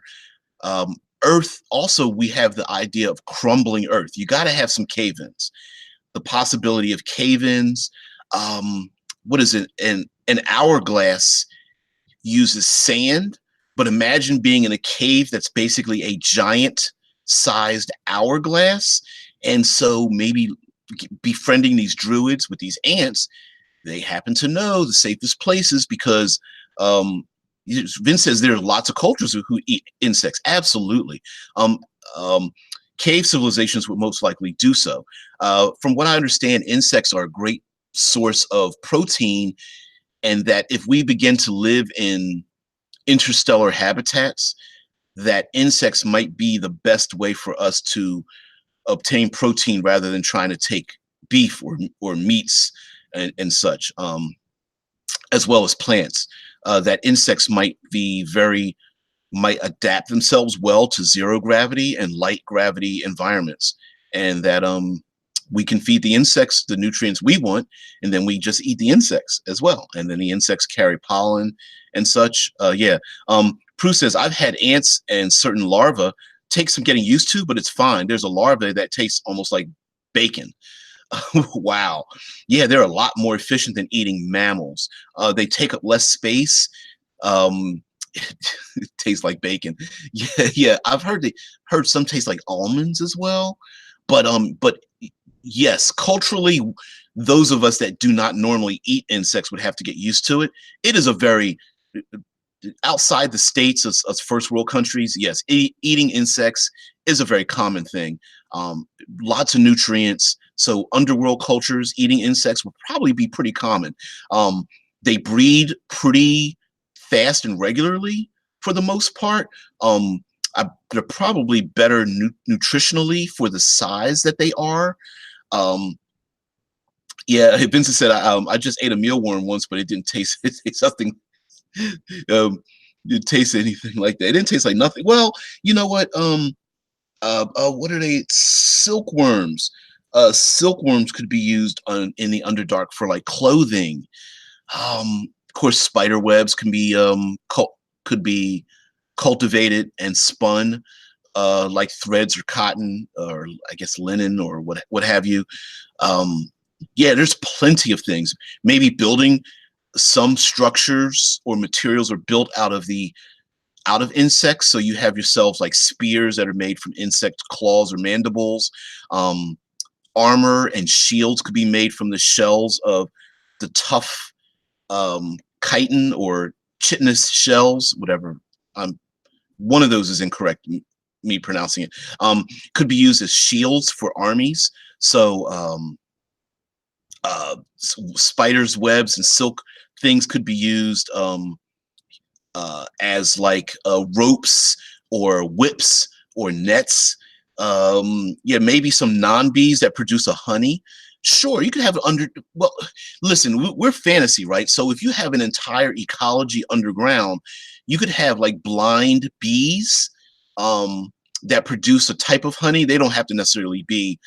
Um, Earth. Also, we have the idea of crumbling Earth. You got to have some cave-ins. The possibility of cave-ins. What is it? An hourglass uses sand, but imagine being in a cave that's basically a giant sized hourglass. And so maybe befriending these druids with these ants, they happen to know the safest places because Vince says there are lots of cultures who eat insects. Absolutely. Um, um, Cave civilizations would most likely do so. From what I understand, insects are a great source of protein, and that if we begin to live in interstellar habitats, that insects might be the best way for us to obtain protein rather than trying to take beef or meats and such, as well as plants. That insects might adapt themselves well to zero gravity and light gravity environments, and that we can feed the insects the nutrients we want, and then we just eat the insects as well, and then the insects carry pollen and such. Prue says, I've had ants and certain larvae, takes some getting used to, but it's fine. There's a larva that tastes almost like bacon. Wow. Yeah, they're a lot more efficient than eating mammals. They take up less space. um it tastes like bacon. Yeah, I've heard some taste like almonds as well. But yes, culturally, those of us that do not normally eat insects would have to get used to it. It is a very outside the states as first world countries. Yes, eating insects is a very common thing. Lots of nutrients. So underworld cultures eating insects would probably be pretty common. They breed pretty fast and regularly for the most part. They're probably better nutritionally for the size that they are. Um, yeah, Vincent said, I just ate a mealworm once, but it didn't taste, it tastes something, it tastes anything like that. It didn't taste like nothing. Well, you know what? What are they? Silkworms. Silkworms could be used in the Underdark for like clothing. Of course, spider webs could be cultivated and spun like threads or cotton, or I guess linen, or what have you. Yeah, there's plenty of things. Maybe building some structures or materials are built out of insects. So you have yourselves like spears that are made from insect claws or mandibles. Armor and shields could be made from the shells of the tough chitin or chitinous shells, whatever. One of those is incorrect, me pronouncing it. Could be used as shields for armies. So spiders, webs, and silk things could be used as like ropes or whips or nets. Yeah, maybe some non-bees that produce a honey. Sure, you could have well, listen, we're fantasy, right? So if you have an entire ecology underground, you could have like blind bees that produce a type of honey. They don't have to necessarily be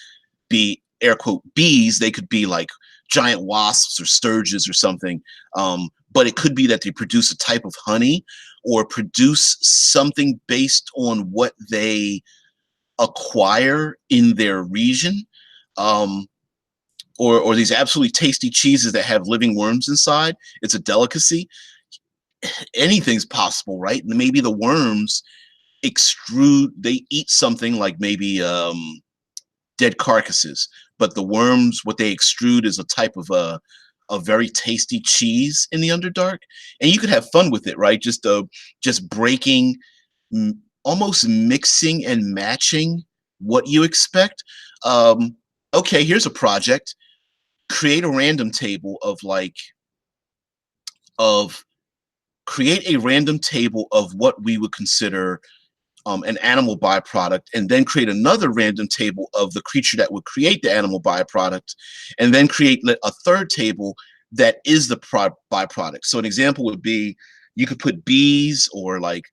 air quote bees. They could be like giant wasps or sturges or something. But it could be that they produce a type of honey or produce something based on what they acquire in their region. or these absolutely tasty cheeses that have living worms inside. It's a delicacy. Anything's possible, right? Maybe the worms extrude, they eat something like maybe dead carcasses, but the worms, what they extrude is a type of a very tasty cheese in the Underdark, and you could have fun with it, right? Just breaking, almost mixing and matching what you expect. Okay, here's a project. Create a random table of of create a random table of what we would consider an animal byproduct, and then create another random table of the creature that would create the animal byproduct, and then create a third table that is the byproduct. So an example would be you could put bees or like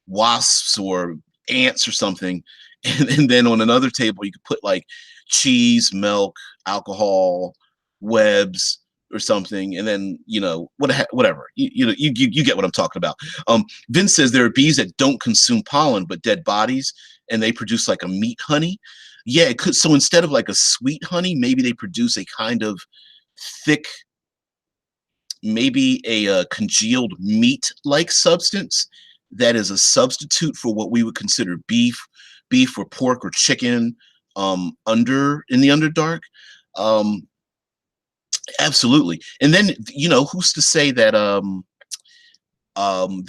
wasps or ants or something, and then on another table you could put like cheese, milk, alcohol, webs or something, and then whatever you get what I'm talking about. Vince says there are bees that don't consume pollen but dead bodies, and they produce like a meat honey. Yeah, it could. So instead of like a sweet honey, maybe they produce a kind of thick, maybe a congealed meat-like substance that is a substitute for what we would consider beef or pork or chicken under in the Underdark. Um, Absolutely. And then, who's to say that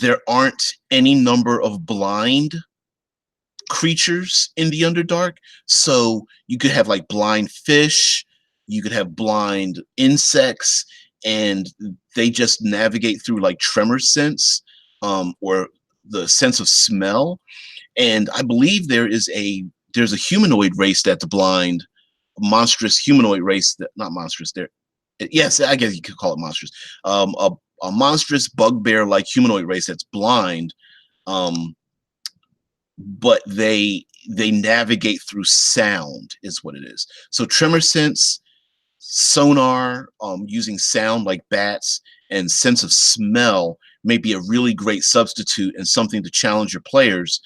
there aren't any number of blind creatures in the Underdark? So you could have like blind fish, you could have blind insects, and they just navigate through like tremor sense, or the sense of smell. And I believe there's a humanoid race that's blind, a monstrous humanoid race that, not monstrous, there, yes, I guess you could call it monstrous. A monstrous bugbear-like humanoid race that's blind, but they navigate through sound, is what it is. So tremor sense, sonar, using sound like bats, and sense of smell may be a really great substitute and something to challenge your players.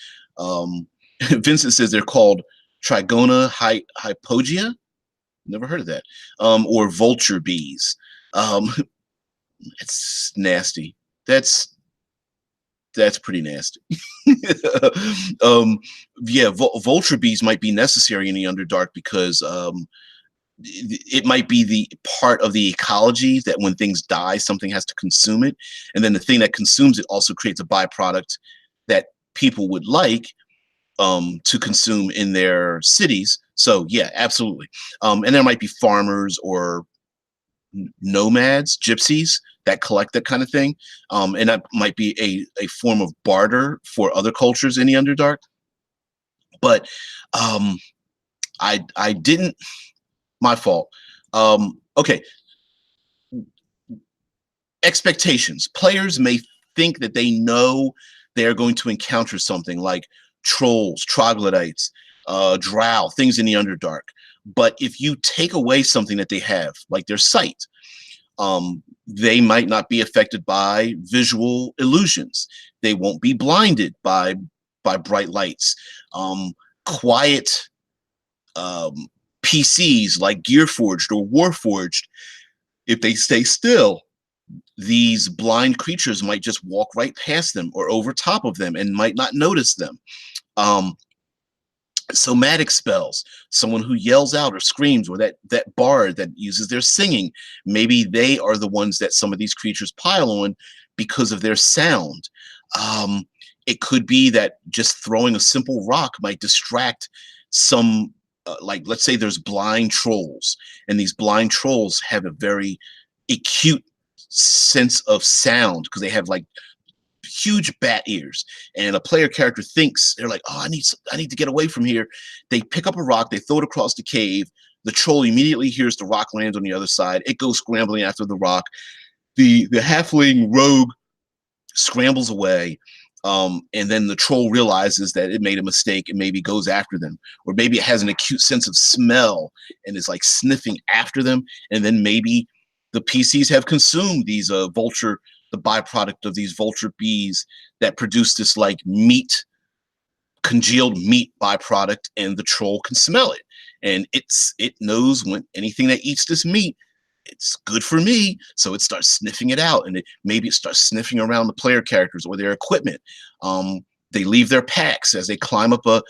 Vincent says they're called Trigona hypogia. Never heard of that. Or vulture bees. Um, it's nasty. That's pretty nasty. um, yeah, vulture bees might be necessary in the Underdark because it might be the part of the ecology that when things die, something has to consume it, and then the thing that consumes it also creates a byproduct that people would like to consume in their cities. So yeah, absolutely. And there might be farmers or nomads, gypsies that collect that kind of thing. And that might be a form of barter for other cultures in the Underdark. But I didn't, my fault. Okay, expectations. Players may think that they know they are going to encounter something like trolls, troglodytes, drow, things in the Underdark. But if you take away something that they have, like their sight, they might not be affected by visual illusions. They won't be blinded by bright lights. Quiet PCs like Gearforged or Warforged, if they stay still, these blind creatures might just walk right past them or over top of them and might not notice them. Somatic spells, someone who yells out or screams, or that bard that uses their singing, maybe they are the ones that some of these creatures pile on because of their sound. It could be that just throwing a simple rock might distract some, like let's say there's blind trolls, and these blind trolls have a very acute sense of sound because they have like huge bat ears, and a player character thinks they're like, oh, I need to get away from here. They pick up a rock, they throw it across the cave. The troll immediately hears the rock land on the other side. It goes scrambling after the rock. The halfling rogue scrambles away, and then the troll realizes that it made a mistake and maybe goes after them, or maybe it has an acute sense of smell and is like sniffing after them, and then maybe the PCs have consumed these the byproduct of these vulture bees that produce this like congealed meat byproduct, and the troll can smell it. and it knows when anything that eats this meat, it's good for me, so it starts sniffing it out, and maybe it starts sniffing around the player characters or their equipment. They leave their packs as they climb up a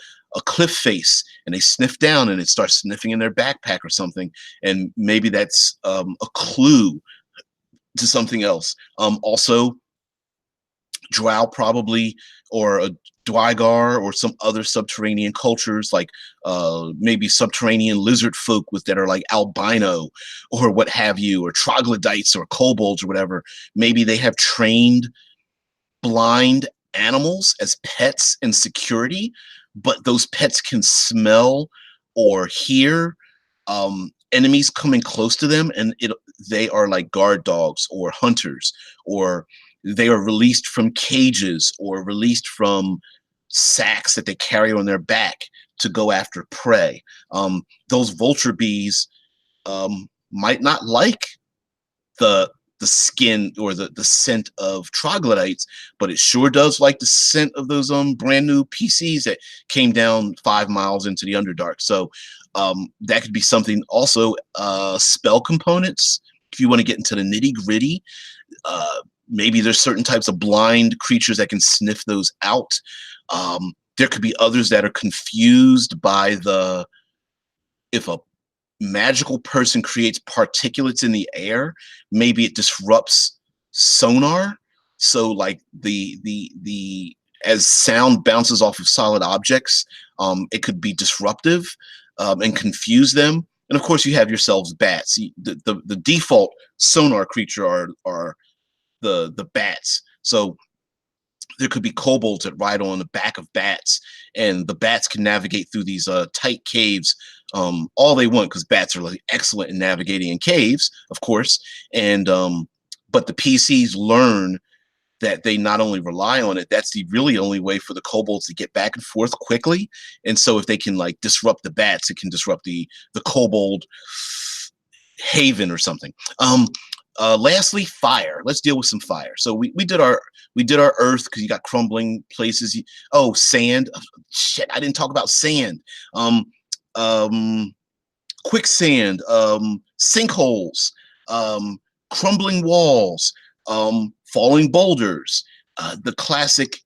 cliff face, and they sniff down, and it starts sniffing in their backpack or something, and maybe that's a clue to something else. Also, drow probably, or a Dwygar, or some other subterranean cultures, like maybe subterranean lizard folk that are like albino or what have you, or troglodytes or kobolds or whatever. Maybe they have trained blind animals as pets and security, but those pets can smell or hear enemies coming close to them, and they are like guard dogs or hunters, or they are released from cages or released from sacks that they carry on their back to go after prey. Those vulture bees might not like the skin or the scent of troglodytes, but it sure does like the scent of those brand new PCs that came down 5 miles into the Underdark. So that could be something. Also, spell components. If you want to get into the nitty gritty, maybe there's certain types of blind creatures that can sniff those out. There could be others that are confused by if a magical person creates particulates in the air, maybe it disrupts sonar. So like the as sound bounces off of solid objects, it could be disruptive and confuse them. And of course, you have yourselves bats. The default sonar creature are the bats. So there could be kobolds that ride on the back of bats, and the bats can navigate through these tight caves all they want, because bats are like excellent in navigating in caves, of course. And but the PCs learn that they not only rely on it, that's the really only way for the kobolds to get back and forth quickly. And so if they can like disrupt the bats, it can disrupt the kobold haven or something. Lastly, fire. Let's deal with some fire. So we did our earth, because you got crumbling places. Oh, sand. Oh, shit, I didn't talk about sand. Quicksand, sinkholes, crumbling walls, falling boulders. The classic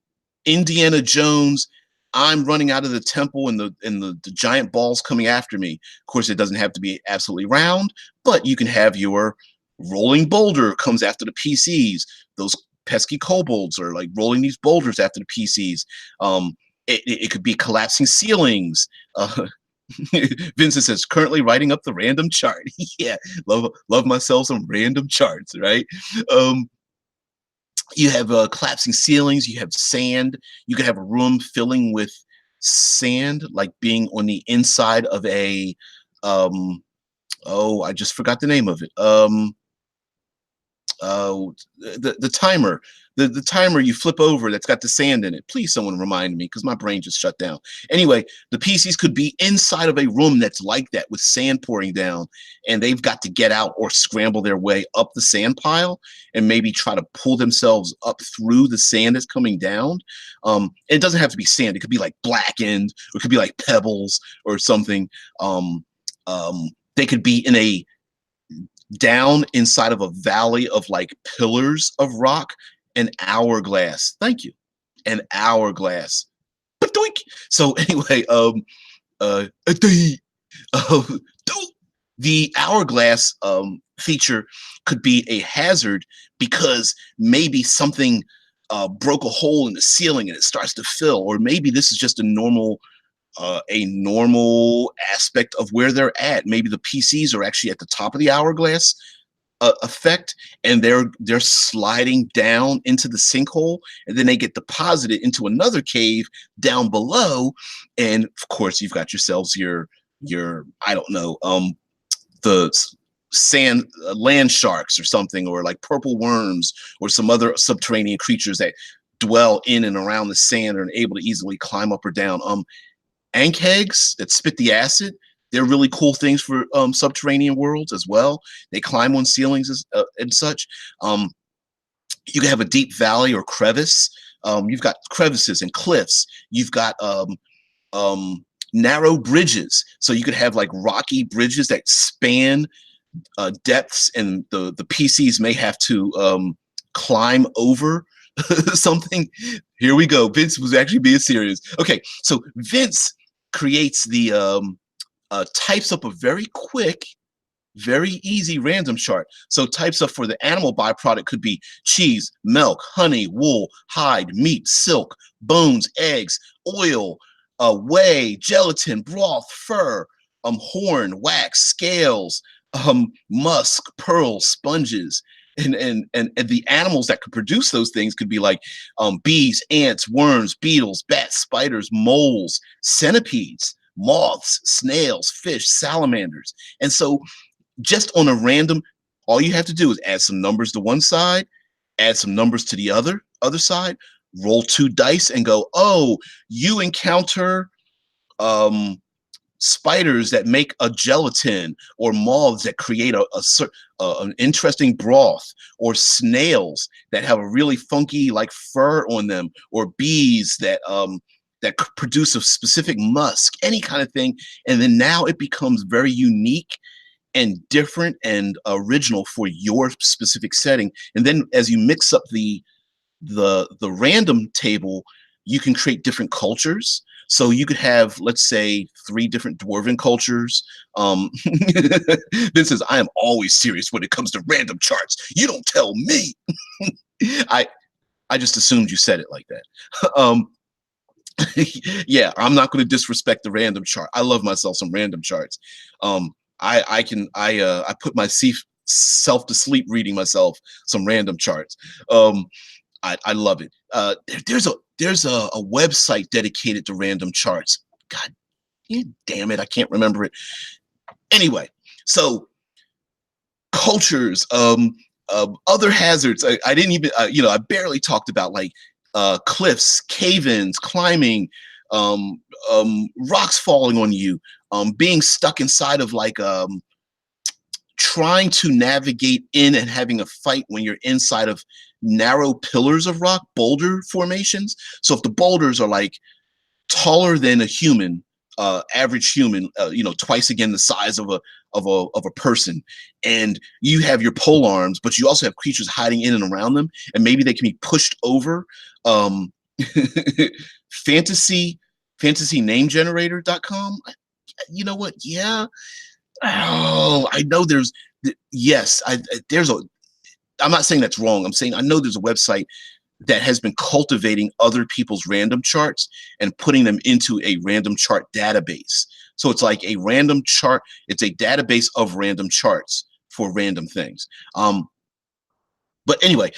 Indiana Jones. I'm running out of the temple, and the giant balls coming after me. Of course, it doesn't have to be absolutely round, but you can have your rolling boulder comes after the PCs. Those pesky kobolds are like rolling these boulders after the PCs. It could be collapsing ceilings. Vincent says, currently writing up the random chart. Yeah, love myself some random charts, right? You have collapsing ceilings. You have sand. You could have a room filling with sand, like being on the inside of a oh, I just forgot the name of it. The timer, the timer you flip over that's got the sand in it. Please, someone remind me, because my brain just shut down. Anyway, the PCs could be inside of a room that's like that, with sand pouring down, and they've got to get out or scramble their way up the sand pile, and maybe try to pull themselves up through the sand that's coming down. It doesn't have to be sand. It could be like blackened, or it could be like pebbles or something. They could be in a down inside of a valley of like pillars of rock, an hourglass. Thank you. An hourglass. Ba-doink. So anyway, the hourglass feature could be a hazard, because maybe something broke a hole in the ceiling and it starts to fill, or maybe this is just a normal aspect of where they're at. Maybe the PCs are actually at the top of the hourglass effect, and they're sliding down into the sinkhole, and then they get deposited into another cave down below. And of course, you've got yourselves your I don't know, the sand land sharks or something, or like purple worms, or some other subterranean creatures that dwell in and around the sand and are able to easily climb up or down. Ankhegs that spit the acid, they're really cool things for subterranean worlds as well. They climb on ceilings and such. You can have a deep valley or crevice. You've got crevices and cliffs. You've got narrow bridges. So you could have like rocky bridges that span depths, and the PCs may have to climb over something. Here we go. Vince was actually being serious. Okay, so Vince creates the types up a very quick, very easy random chart. So types up for the animal byproduct could be cheese, milk, honey, wool, hide, meat, silk, bones, eggs, oil, whey, gelatin, broth, fur, horn, wax, scales, musk, pearls, sponges. And the animals that could produce those things could be like bees, ants, worms, beetles, bats, spiders, moles, centipedes, moths, snails, fish, salamanders. And so just on a random, all you have to do is add some numbers to one side, add some numbers to the other side, roll 2 dice and go, oh, you encounter um spiders that make a gelatin, or moths that create an interesting broth, or snails that have a really funky like fur on them, or bees that produce a specific musk, any kind of thing. And then now it becomes very unique and different and original for your specific setting. And then as you mix up the random table, you can create different cultures. So you could have, let's say, 3 different dwarven cultures. Vince says, I am always serious when it comes to random charts. You don't tell me. I just assumed you said it like that. Yeah, I'm not going to disrespect the random chart. I love myself some random charts. I put myself to sleep reading myself some random charts. I love it. There's a website dedicated to random charts. God damn it, I can't remember it. Anyway, so cultures, other hazards. I didn't even, I barely talked about like cliffs, cave-ins, climbing, rocks falling on you, being stuck inside of like trying to navigate in and having a fight when you're inside of narrow pillars of rock, boulder formations. So if the boulders are like taller than a human, average human, twice again the size of a person, and you have your pole arms, but you also have creatures hiding in and around them, and maybe they can be pushed over. Fantasynamegenerator.com. You know what? Yeah. Oh, I know there's yes. I'm not saying that's wrong. I'm saying I know there's a website that has been cultivating other people's random charts and putting them into a random chart database. So it's like a random chart. It's a database of random charts for random things. But anyway,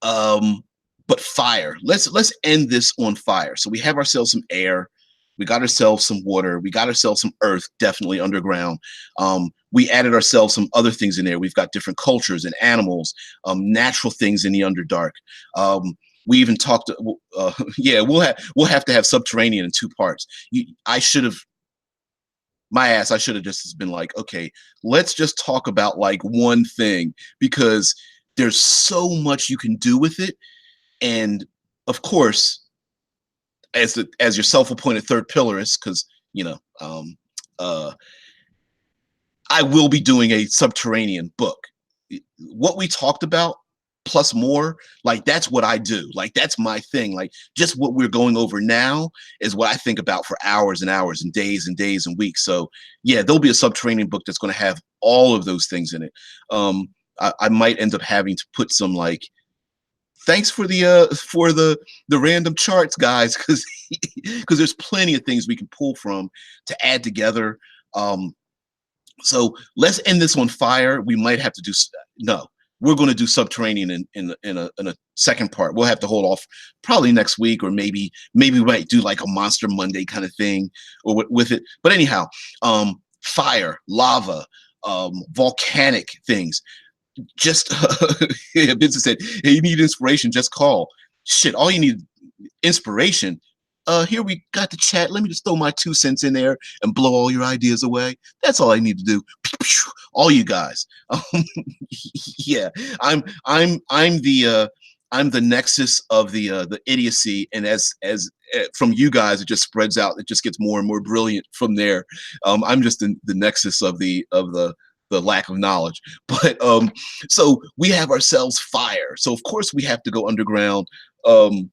but fire. Let's end this on fire. So we have ourselves some air. We got ourselves some water. We got ourselves some earth, definitely underground. We added ourselves some other things in there. We've got different cultures and animals, natural things in the Underdark. We even talked. Yeah, we'll have to have Subterranean in 2 parts. I should have just been like, okay, let's just talk about like one thing, because there's so much you can do with it. And of course, as your self-appointed third pillar-ist, because I will be doing a Subterranean book. What we talked about plus more, like that's what I do. Like that's my thing. Like just what we're going over now is what I think about for hours and hours and days and weeks. So yeah, there'll be a Subterranean book that's going to have all of those things in it. I might end up having to put some like, thanks for the random charts, guys, because there's plenty of things we can pull from to add together. So let's end this on fire. We might have to do we're going to do Subterranean in a second part. We'll have to hold off probably next week, or maybe we might do like a Monster Monday kind of thing or with it. But anyhow, fire, lava, volcanic things. Just Vincent said, hey, you need inspiration, just call. Shit, all you need inspiration. Here we got the chat. Let me just throw my 2 cents in there and blow all your ideas away. That's all I need to do. All you guys. Yeah, I'm the I'm the nexus of the idiocy, and as from you guys, it just spreads out. It just gets more and more brilliant from there. I'm just the nexus of the lack of knowledge. But so we have ourselves fire. So of course we have to go underground. Um,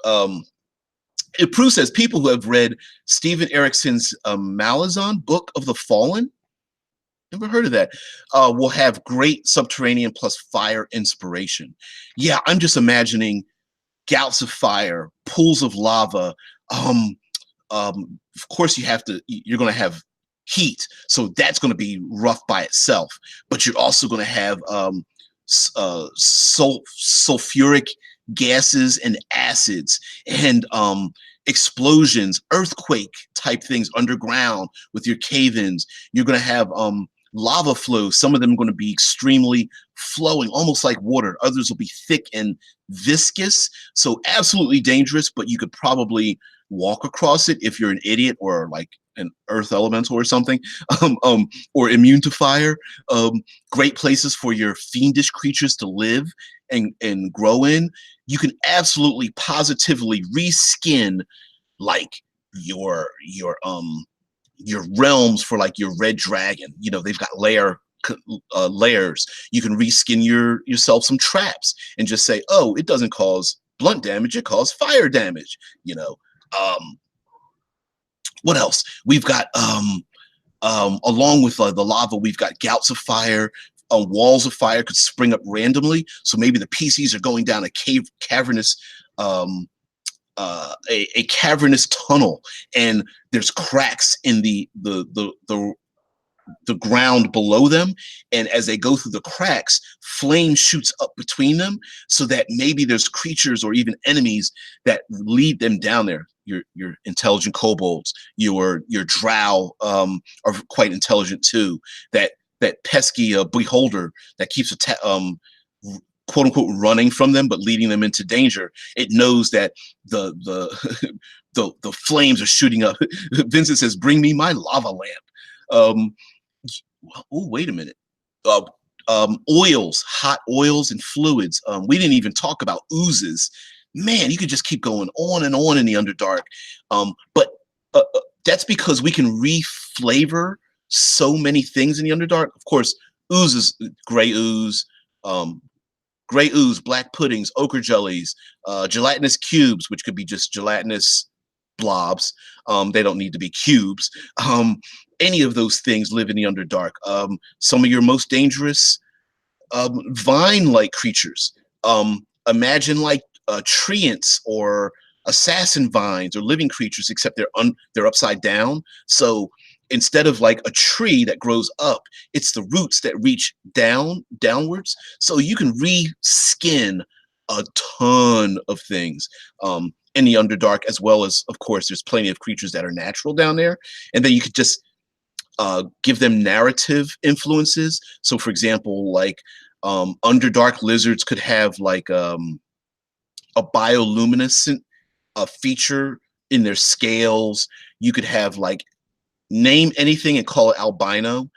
um, it proves as people who have read Stephen Erickson's Malazan Book of the Fallen. Never heard of that. Will have great subterranean plus fire inspiration. Yeah, I'm just imagining gouts of fire, pools of lava. Of course, you're going to have heat, so that's going to be rough by itself. But you're also going to have sulfuric gases and acids and explosions, earthquake type things underground with your cave-ins. You're going to have lava flows. Some of them are going to be extremely flowing, almost like water. Others will be thick and viscous, so absolutely dangerous, but you could probably walk across it if you're an idiot or like an earth elemental or something, or immune to fire. Great places for your fiendish creatures to live and grow in. You can absolutely positively reskin like your your realms for like your red dragon. You know, they've got layers. You can reskin yourself some traps and just say, oh, it doesn't cause blunt damage, it causes fire damage. You know, what else? We've got along with the lava, we've got gouts of fire. Walls of fire could spring up randomly. So maybe the PCs are going down a cavernous a cavernous tunnel, and there's cracks in the ground below them, and as they go through the cracks, flame shoots up between them, so that maybe there's creatures or even enemies that lead them down there. Your intelligent kobolds, your drow are quite intelligent too. That pesky beholder that keeps quote unquote running from them but leading them into danger. It knows that the the flames are shooting up. Vincent says, "Bring me my lava lamp." Oh, wait a minute. Oils, hot oils and fluids. We didn't even talk about oozes. Man, you could just keep going on and on in the Underdark. But that's because we can reflavor so many things in the Underdark. Of course, oozes, gray ooze, black puddings, ochre jellies, gelatinous cubes, which could be just gelatinous blobs. They don't need to be cubes. Any of those things live in the Underdark. Some of your most dangerous vine-like creatures. Imagine like treants or assassin vines or living creatures, except they're upside down. So instead of like a tree that grows up, it's the roots that reach downwards. So you can reskin a ton of things in the Underdark, as well as, of course, there's plenty of creatures that are natural down there. And then you could just give them narrative influences. So for example, like Underdark lizards could have like a bioluminescent feature in their scales. You could have like name anything and call it albino.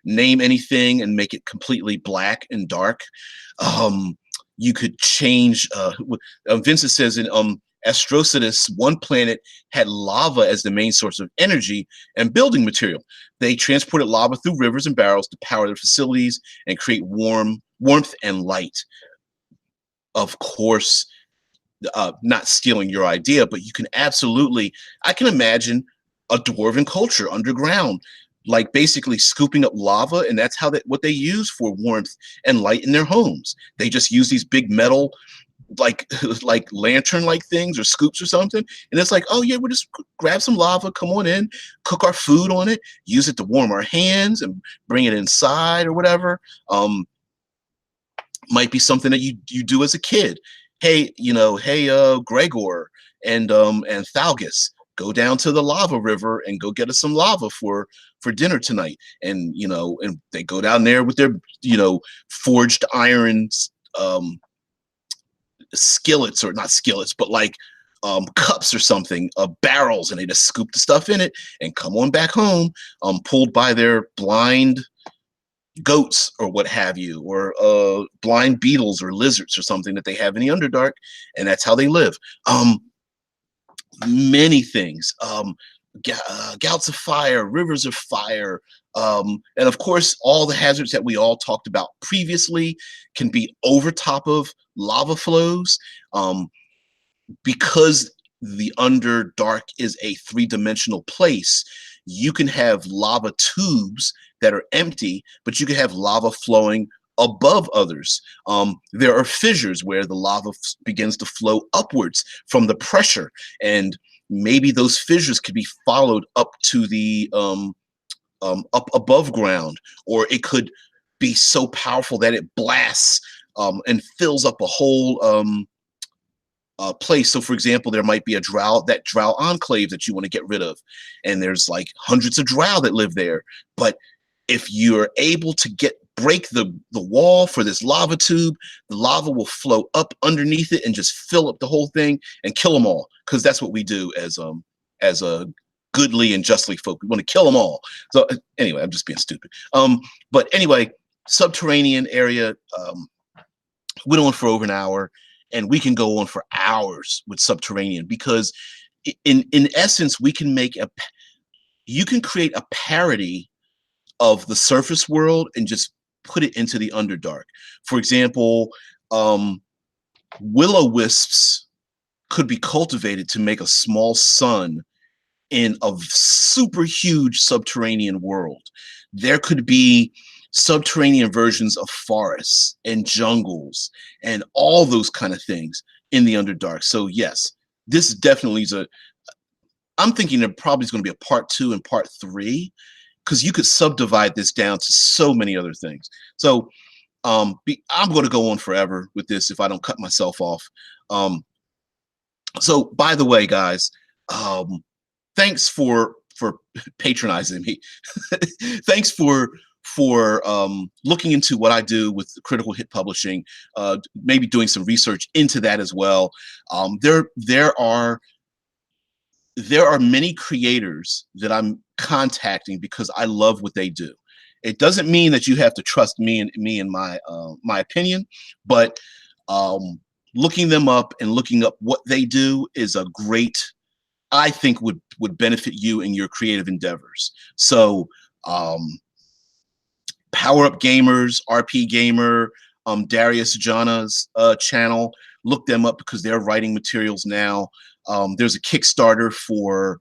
Name anything and make it completely black and dark. You could change. Vincent says in Astrocetus, one planet had lava as the main source of energy and building material. They transported lava through rivers and barrels to power their facilities and create warmth and light. Of course, not stealing your idea, but you can absolutely, I can imagine a dwarven culture underground, like basically scooping up lava, and that's what they use for warmth and light in their homes. They just use these big metal, like like lantern-like things or scoops or something, and it's like, oh yeah, we'll just grab some lava, come on in, cook our food on it, use it to warm our hands and bring it inside or whatever. Might be something that you do as a kid. Hey, Gregor and Thalgus, go down to the lava river and go get us some lava for dinner tonight. And and they go down there with their forged iron skillets, or not skillets, but like cups or something, barrels, and they just scoop the stuff in it and come on back home, pulled by their blind goats or what have you, or blind beetles or lizards or something that they have in the Underdark, and that's how they live. Many things. Gouts of fire, rivers of fire, and of course, all the hazards that we all talked about previously can be over top of lava flows. Because the Underdark is a three-dimensional place, you can have lava tubes that are empty, but you can have lava flowing above others. There are fissures where the lava begins to flow upwards from the pressure, and maybe those fissures could be followed up to the up above ground, or it could be so powerful that it blasts and fills up a whole place. So, for example, there might be a drow, that drow enclave that you want to get rid of, and there's like hundreds of drow that live there. But if you're able to break the wall for this lava tube, the lava will flow up underneath it and just fill up the whole thing and kill them all. Because that's what we do as a goodly and justly folk. We want to kill them all. So anyway, I'm just being stupid. But anyway, subterranean area. Went on for over an hour, and we can go on for hours with Subterranean, because in essence, you can create a parody of the surface world and just put it into the Underdark. For example, will-o-wisps could be cultivated to make a small sun in a super huge subterranean world. There could be subterranean versions of forests and jungles and all those kind of things in the Underdark. So yes, this definitely is I'm thinking there probably is going to be a part 2 and part 3, because you could subdivide this down to so many other things. So I'm going to go on forever with this if I don't cut myself off. So by the way, guys, thanks for patronizing me. Thanks for looking into what I do with Critical Hit Publishing, maybe doing some research into that as well. There are many creators that I'm contacting because I love what they do. It doesn't mean that you have to trust me and my opinion, but looking them up and looking up what they do is a great, I think would benefit you in your creative endeavors. So Power Up Gamers, RP Gamer, Darius Jana's channel, look them up because they're writing materials now. There's a Kickstarter for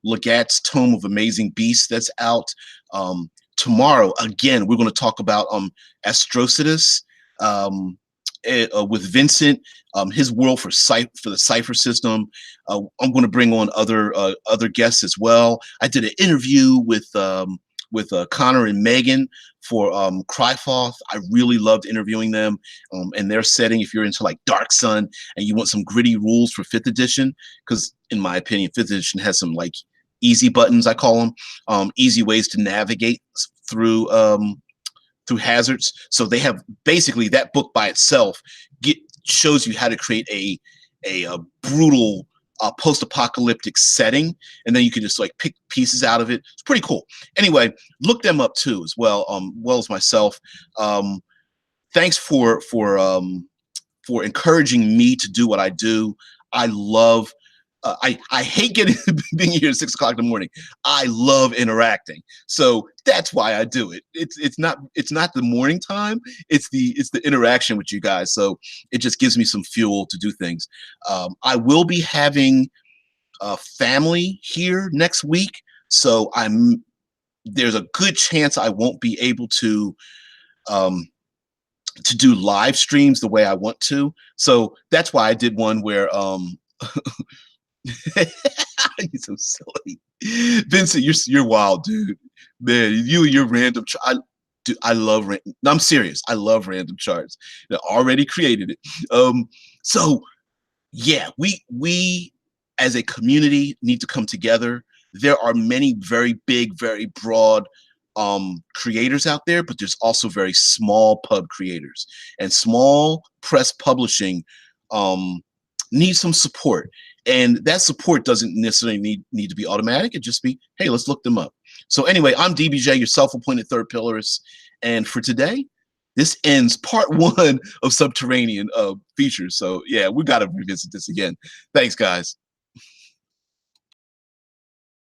Legat's Tome of Amazing Beasts that's out. Tomorrow, again, we're going to talk about Astrocetus with Vincent, his world for the Cipher system. I'm going to bring on other guests as well. I did an interview with Connor and Megan for Cryfoth. I really loved interviewing them and their setting. If you're into like Dark Sun and you want some gritty rules for 5th edition, because in my opinion, 5th edition has some like easy buttons, I call them, easy ways to navigate through hazards. So they have basically that book by itself shows you how to create a brutal post-apocalyptic setting, and then you can just like pick pieces out of it. It's pretty cool. Anyway, look them up too as well, well as myself. Thanks for encouraging me to do what I do. I love. I hate being here at 6 o'clock in the morning. I love interacting, so that's why I do it. It's not the morning time. It's the interaction with you guys. So it just gives me some fuel to do things. I will be having a family here next week, so there's a good chance I won't be able to do live streams the way I want to. So that's why I did one where you're so silly, Vincent. You're wild, dude. Man, you and your random. I love. No, I'm serious. I love random charts. They already created it. So yeah, we as a community need to come together. There are many very big, very broad creators out there, but there's also very small pub creators, and small press publishing needs some support. And that support doesn't necessarily need to be automatic. It just be, hey, let's look them up. So anyway, I'm DBJ, your self-appointed third pillarist, And for today, this ends part one of Subterranean features. So yeah, we got to revisit this again. Thanks, guys.